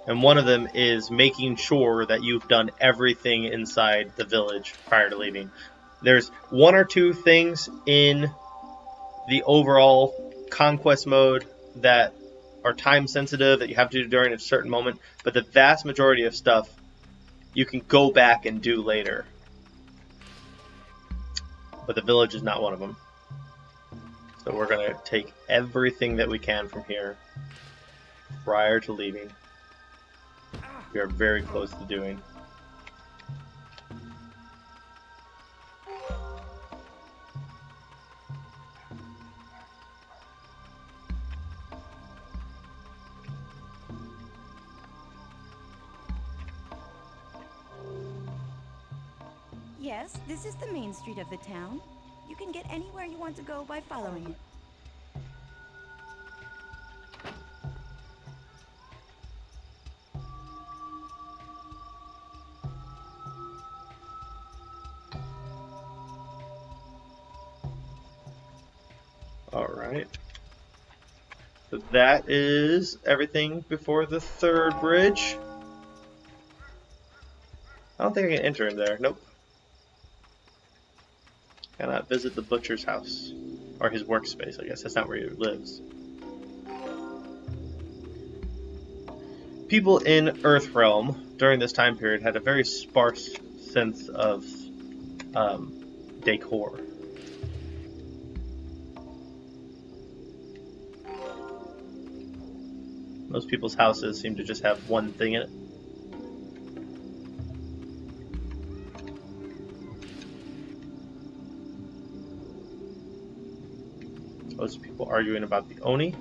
And one of them is making sure that you've done everything inside the village prior to leaving. There's one or two things in the overall Conquest mode that are time sensitive that you have to do during a certain moment, but the vast majority of stuff you can go back and do later. But the village is not one of them. So we're going to take everything that we can from here prior to leaving. we are very close to doing. Yes, this is the main street of the town. You can get anywhere you want to go by following it. Alright. So that is everything before the third bridge. I don't think I can enter in there. Nope. Cannot visit the butcher's house. Or his workspace, I guess. That's not where he lives. People in Earthrealm during this time period had a very sparse sense of decor. Most people's houses seem to just have one thing in it. Most people arguing about the Oni.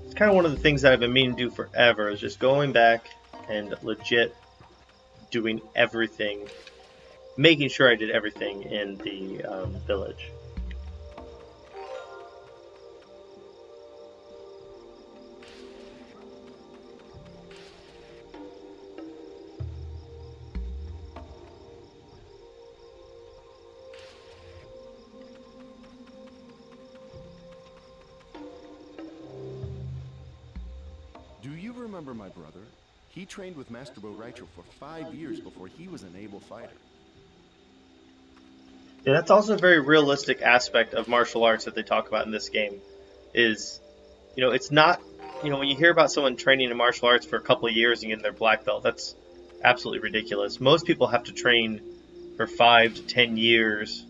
It's kind of one of the things that I've been meaning to do forever, is just going back and legit doing everything, making sure I did everything in the village. Do you remember my brother? He trained with Master Bo Raicho for 5 years before he was an able fighter. Yeah, that's also a very realistic aspect of martial arts that they talk about in this game. Is, you know, it's not, you know, when you hear about someone training in martial arts for a couple of years and getting their black belt, that's absolutely ridiculous. Most people have to train for 5 to 10 years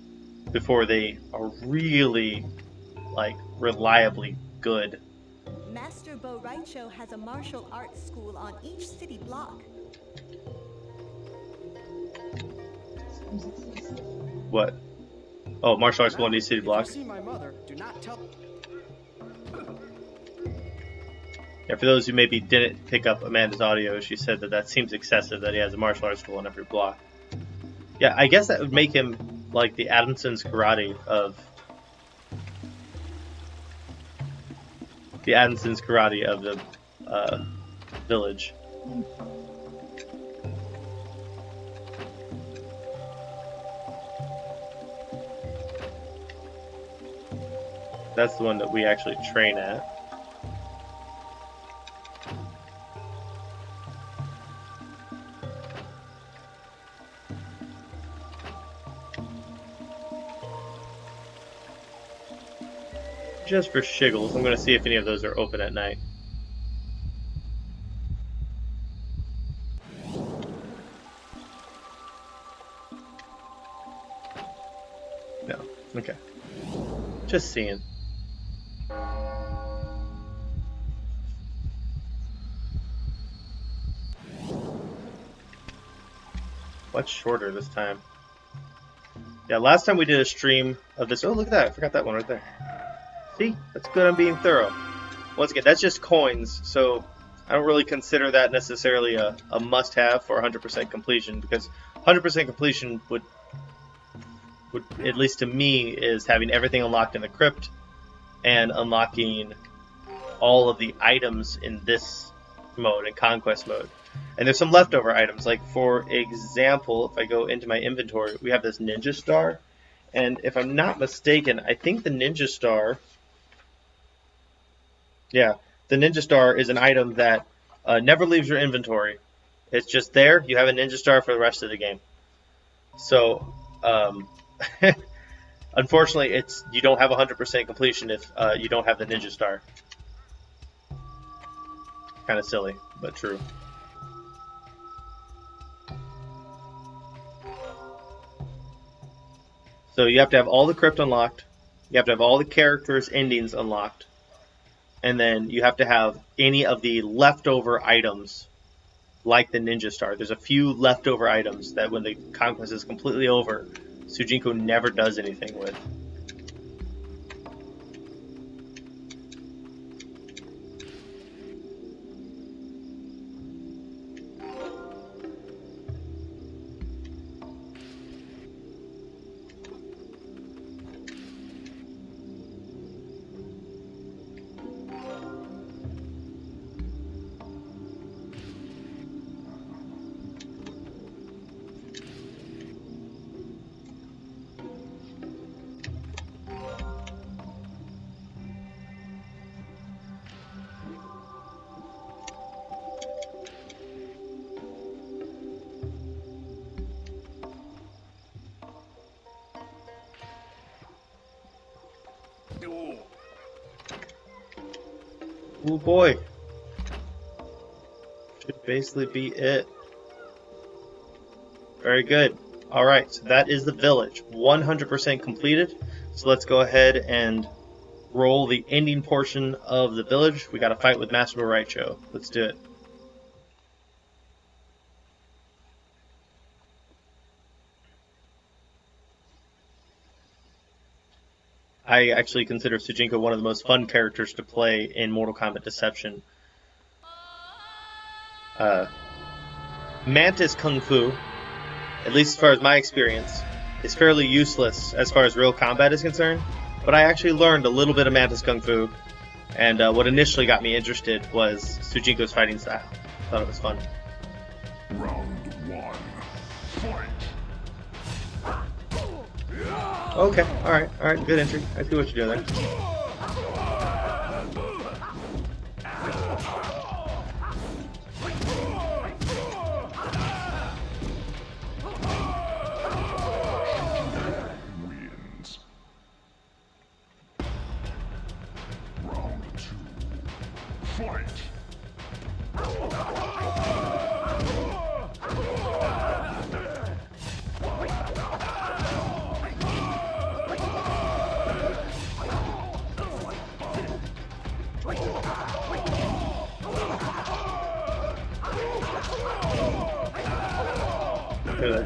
before they are really, like, reliably good. Master Bo Raicho has a martial arts school on each city block. What? Oh, martial arts school on each city block. If you see my mother, do not tell. Yeah, for those who maybe didn't pick up Amanda's audio, she said that seems excessive that he has a martial arts school on every block. Yeah, I guess that would make him like the Adamson's karate of the village. That's the one that we actually train at. Just for shiggles, I'm going to see if any of those are open at night. No. Okay. Just seeing. Much shorter this time. Yeah, last time we did a stream of this. Oh, look at that. I forgot that one right there. See? That's good on being thorough. Once again, that's just coins, so I don't really consider that necessarily a must-have for 100% completion, because 100% completion would, at least to me, is having everything unlocked in the crypt and unlocking all of the items in this mode, in Conquest mode. And there's some leftover items, like for example, if I go into my inventory, we have this Ninja Star, and if I'm not mistaken, I think the Ninja Star... Yeah, the Ninja Star is an item that never leaves your inventory. It's just there. You have a Ninja Star for the rest of the game. So, unfortunately, you don't have 100% completion if you don't have the Ninja Star. Kind of silly, but true. So you have to have all the crypt unlocked. You have to have all the characters' endings unlocked. And then you have to have any of the leftover items, like the Ninja Star. There's a few leftover items that when the conquest is completely over, Sujinko never does anything with. Oh boy. Should basically be it. Very good. Alright, so that is the village. 100% completed. So let's go ahead and roll the ending portion of the village. We got to fight with Master Raicho. Let's do it. I actually consider Sujinko one of the most fun characters to play in Mortal Kombat Deception. Mantis Kung Fu, at least as far as my experience, is fairly useless as far as real combat is concerned, but I actually learned a little bit of Mantis Kung Fu, and what initially got me interested was Sujinko's fighting style. I thought it was fun. Round 1. Fight! Okay, alright, good entry. I see what you're doing there. Wins. Round 2. Fight!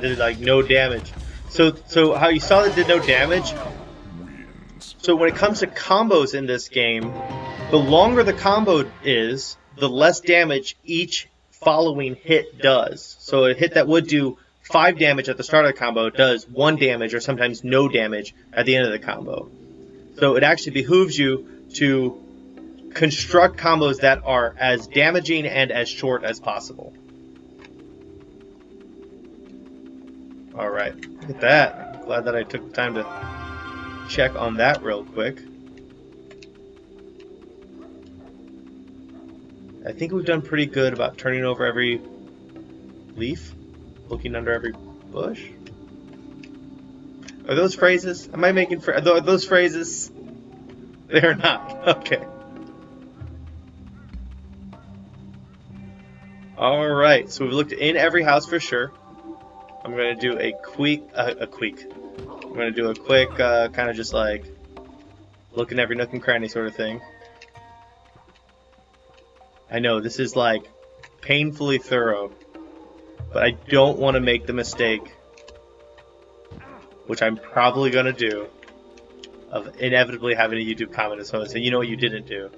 Did like no damage. So how you saw that did no damage? So when it comes to combos in this game, the longer the combo is, the less damage each following hit does. So a hit that would do 5 damage at the start of the combo does 1 damage or sometimes no damage at the end of the combo. So it actually behooves you to construct combos that are as damaging and as short as possible. Alright, look at that. I'm glad that I took the time to check on that real quick. I think we've done pretty good about turning over every leaf, looking under every bush. Are those phrases? Am I making are those phrases? They're not. Okay. Alright, so we've looked in every house for sure. I'm going to do a quick kind of just like look in every nook and cranny sort of thing. I know this is like painfully thorough, but I don't want to make the mistake, which I'm probably going to do, of inevitably having a YouTube comment or someone say, you know what you didn't do.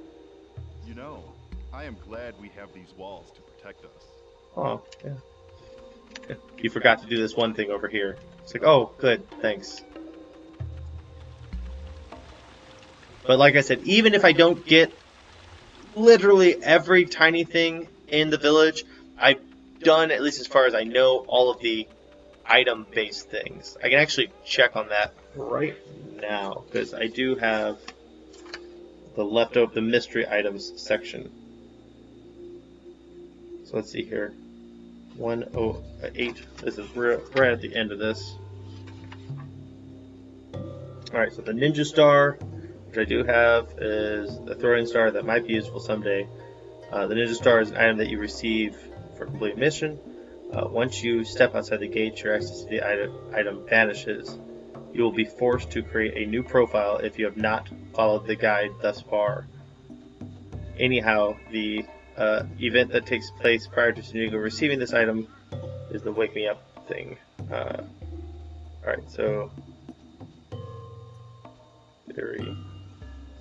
You know, I am glad we have these walls to protect us. Oh, yeah. You forgot to do this one thing over here. It's like, oh, good, thanks. But like I said, even if I don't get literally every tiny thing in the village, I've done, at least as far as I know, all of the item-based things. I can actually check on that right now, because I do have the mystery items section. So let's see here. 108. This is right at the end of this. Alright, so the Ninja Star, which I do have, is a throwing star that might be useful someday. The Ninja Star is an item that you receive for complete mission. Once you step outside the gate, your access to the item vanishes. You will be forced to create a new profile if you have not followed the guide thus far. Anyhow, the event that takes place prior to Tsunugo receiving this item is the Wake Me Up thing. Alright, so theory.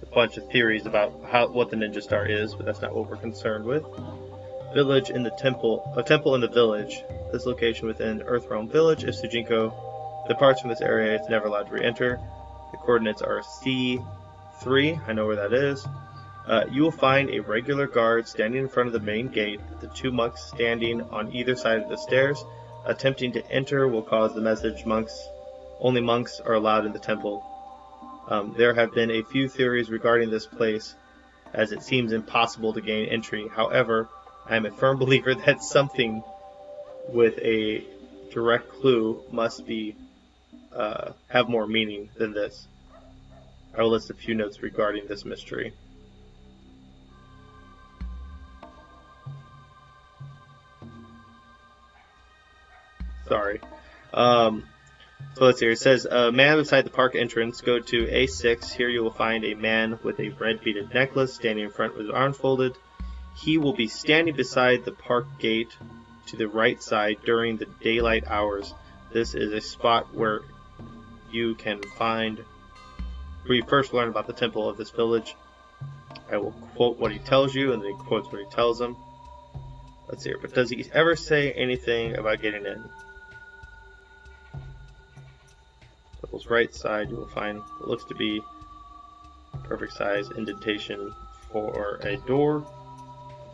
A bunch of theories about what the Ninja Star is, but that's not what we're concerned with. Village in the temple. A temple in the village. This location within Earthrealm Village. If Sujinko departs from this area, it's never allowed to re-enter. The coordinates are C3. I know where that is. You will find a regular guard standing in front of the main gate. The two monks standing on either side of the stairs. Attempting to enter will cause the message only monks are allowed in the temple. There have been a few theories regarding this place, as it seems impossible to gain entry. However, I am a firm believer that something with a direct clue must have more meaning than this. I will list a few notes regarding this mystery. Sorry. So let's see here. It says, a man beside the park entrance. Go to A6. Here you will find a man with a red beaded necklace standing in front with his arms folded. He will be standing beside the park gate to the right side during the daylight hours. This is a spot where you first learn about the temple of this village. I will quote what he tells you, and then he quotes what he tells them. Let's see here. But does he ever say anything about getting in? Temple's right side, you will find what looks to be a perfect size indentation for a door.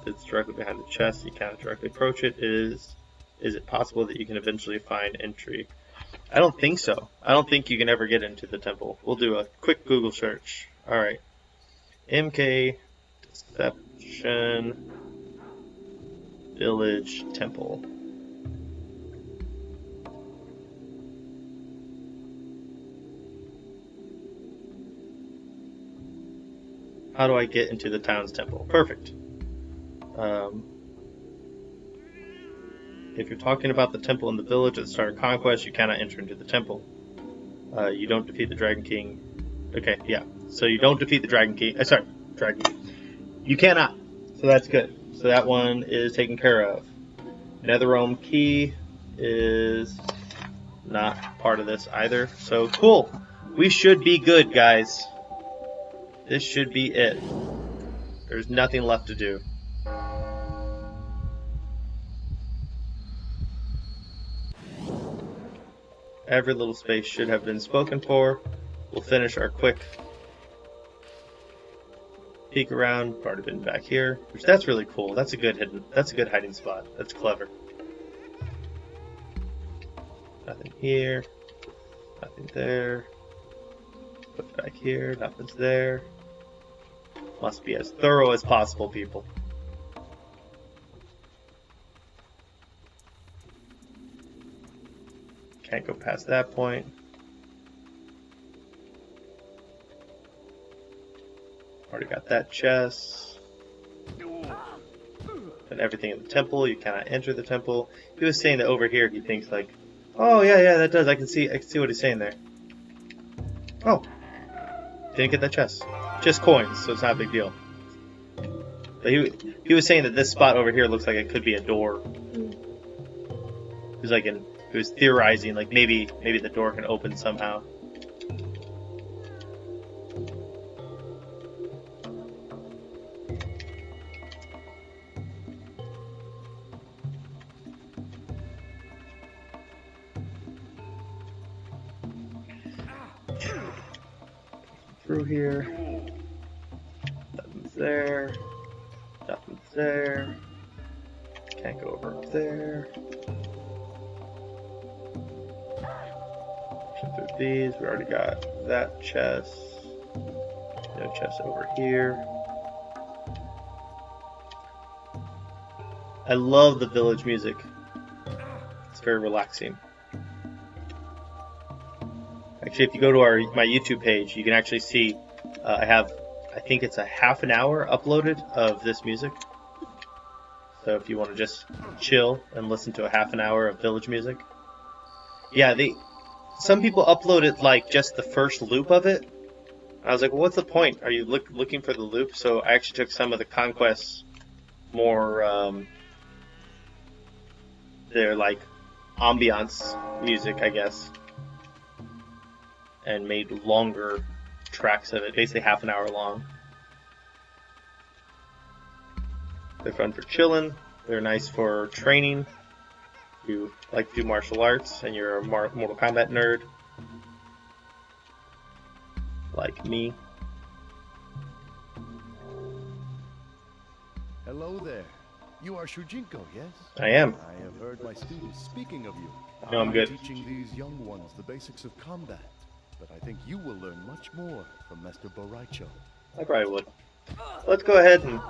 It's directly behind the chest. You cannot directly approach it. Is it possible that you can eventually find entry? I don't think so. I don't think you can ever get into the temple. We'll do a quick Google search. Alright. MK Deception Village Temple. How do I get into the town's temple? Perfect. If you're talking about the temple in the village at the start of Conquest, you cannot enter into the temple. You don't defeat the Dragon King. Okay, yeah. So you don't defeat the Dragon King. Dragon King. You cannot. So that's good. So that one is taken care of. Netherrealm Key is not part of this either. So cool. We should be good, guys. This should be it. There's nothing left to do. Every little space should have been spoken for. We'll finish our quick peek around. We've already been back here. Which that's really cool. That's a good hiding spot. That's clever. Nothing here. Nothing there. What's back here? Nothing's there. Must be as thorough as possible, people. Can't go past that point. Already got that chest. And everything in the temple. You cannot enter the temple. He was saying that over here he thinks like, oh yeah, that does. I can see what he's saying there. Oh. Didn't get that chest. Just coins, so it's not a big deal. But he was saying that this spot over here looks like it could be a door. He was theorizing like maybe the door can open somehow. Through here. Nothing's there. Nothing's there. Can't go over up there. Pushing through these. We already got that chest. No chest over here. I love the village music. It's very relaxing. Actually, if you go to my YouTube page, you can actually see I think it's a half an hour uploaded of this music. So if you want to just chill and listen to a half an hour of village music. Yeah, some people uploaded like just the first loop of it. I was like, well, what's the point? Are you looking for the loop? So I actually took some of the Konquest more, their like ambiance music, I guess, and made longer tracks of it, basically half an hour long. They're fun for chilling. They're nice for training. If you like to do martial arts and you're a Mortal Kombat nerd, like me. Hello there. You are Shujinko, yes? I am. I have heard my students speaking of you. No, I'm good. Teaching these young ones the basics of combat. But I think you will learn much more from Master Boraicho. I probably would. Let's go ahead and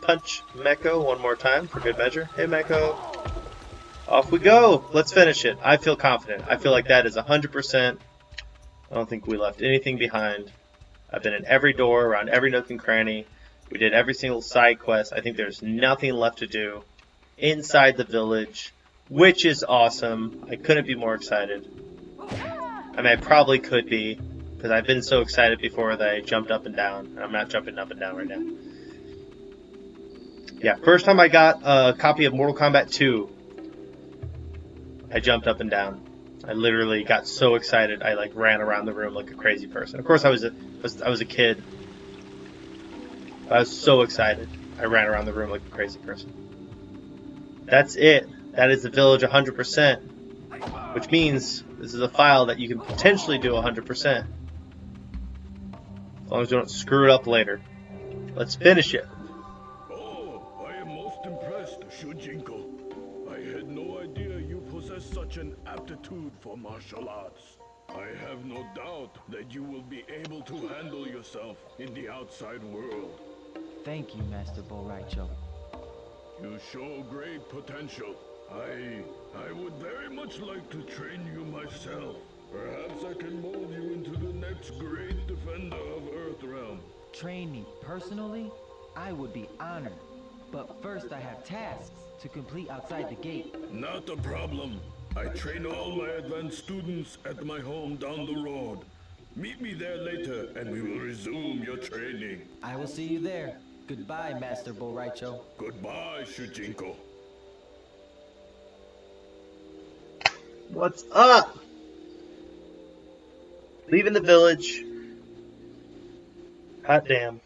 punch Meko one more time for good measure. Hey, Meko. Off we go. Let's finish it. I feel confident. I feel like that is 100%. I don't think we left anything behind. I've been in every door, around every nook and cranny. We did every single side quest. I think there's nothing left to do inside the village, which is awesome. I couldn't be more excited. I mean, I probably could be, because I've been so excited before that I jumped up and down. I'm not jumping up and down right now. Yeah, first time I got a copy of Mortal Kombat 2, I jumped up and down. I literally got so excited, I like ran around the room like a crazy person. Of course, I was a kid. I was so excited, I ran around the room like a crazy person. That's it. That is the village 100%. Which means this is a file that you can potentially do 100%. As long as you don't screw it up later. Let's finish it. Oh, I am most impressed, Shujinko. I had no idea you possess such an aptitude for martial arts. I have no doubt that you will be able to handle yourself in the outside world. Thank you, Master Boraicho. You show great potential. I would very much like to train you myself. Perhaps I can mold you into the next great defender of Earthrealm. Train me personally? I would be honored. But first I have tasks to complete outside the gate. Not a problem. I train all my advanced students at my home down the road. Meet me there later and we will resume your training. I will see you there. Goodbye, Master Boraicho. Goodbye, Shujinko. What's up? Leaving the village. Hot damn.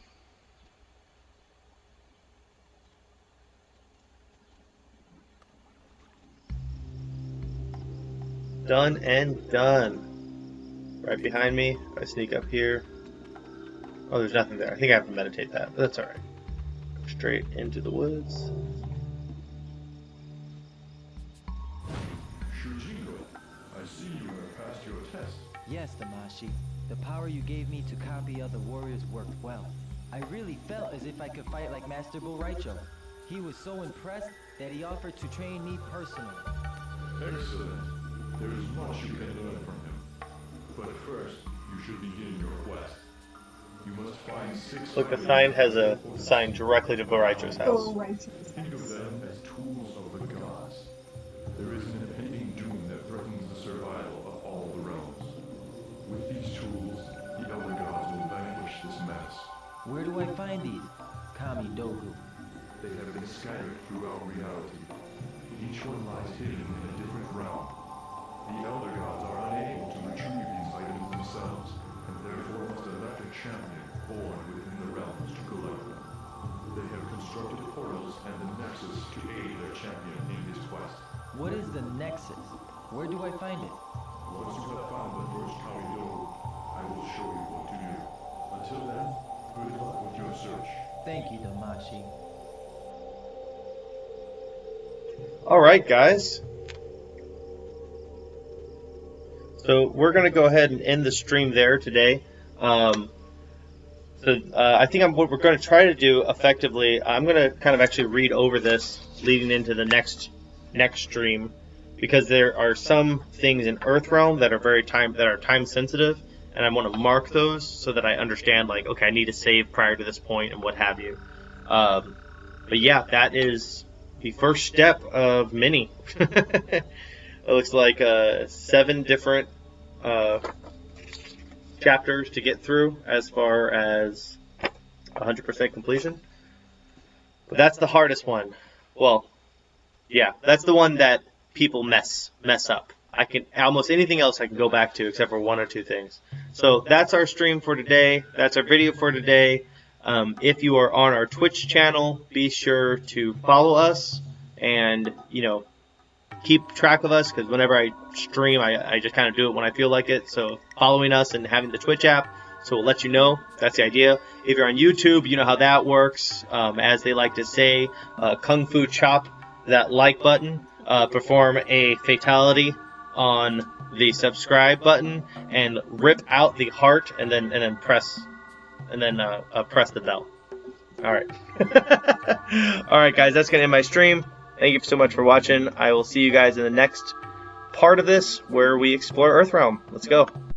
Done and done. Right behind me. If I sneak up here. Oh, there's nothing there. I think I have to meditate that, but that's alright. Go straight into the woods. Shujinko, I see you have passed your test. Yes, Damashi. The power you gave me to copy other warriors worked well. I really felt as if I could fight like Master Boraicho. He was so impressed that he offered to train me personally. Excellent. There is much you can learn from him. But first, you should begin your quest. You must find 6... Look, the sign has a sign directly to Boraicho's house. Think of them as tools of the gods. There is an impending doom that threatens the survival of all the realms. With these tools, the elder gods will vanquish this menace. Where do I find these? Kami Dogu. They have been scattered throughout reality. Each one lies hidden in a different realm. The elder gods are unable to retrieve these items themselves, and therefore must elect a champion born within the realms to collect them. They have constructed portals and the Nexus to aid their champion in his quest. What is the Nexus? Where do I find it? Once you have found the first Kamido, I will show you what to do. Until then, good luck with your search. Thank you, Damashi. Alright, guys. So we're going to go ahead and end the stream there today. I think what we're going to try to do effectively, I'm going to kind of actually read over this leading into the next stream, because there are some things in Earthrealm that are time sensitive, and I want to mark those so that I understand, like, okay, I need to save prior to this point and what have you. But yeah, that is the first step of many. It looks like 7 different chapters to get through as far as 100% completion. But that's the hardest one. Well, yeah, that's the one that people mess up. I can almost anything else I can go back to except for one or two things. So that's our stream for today. That's our video for today. If you are on our Twitch channel, be sure to follow us and, keep track of us, because whenever I stream, I just kind of do it when I feel like it. So following us and having the Twitch app, so we'll let you know. That's the idea. If you're on YouTube, you know how that works. As they like to say, Kung Fu Chop that like button, perform a fatality on the subscribe button, and rip out the heart, and then press the bell. All right. All right, guys, that's gonna end my stream. Thank you so much for watching. I will see you guys in the next part of this where we explore Earthrealm. Let's go.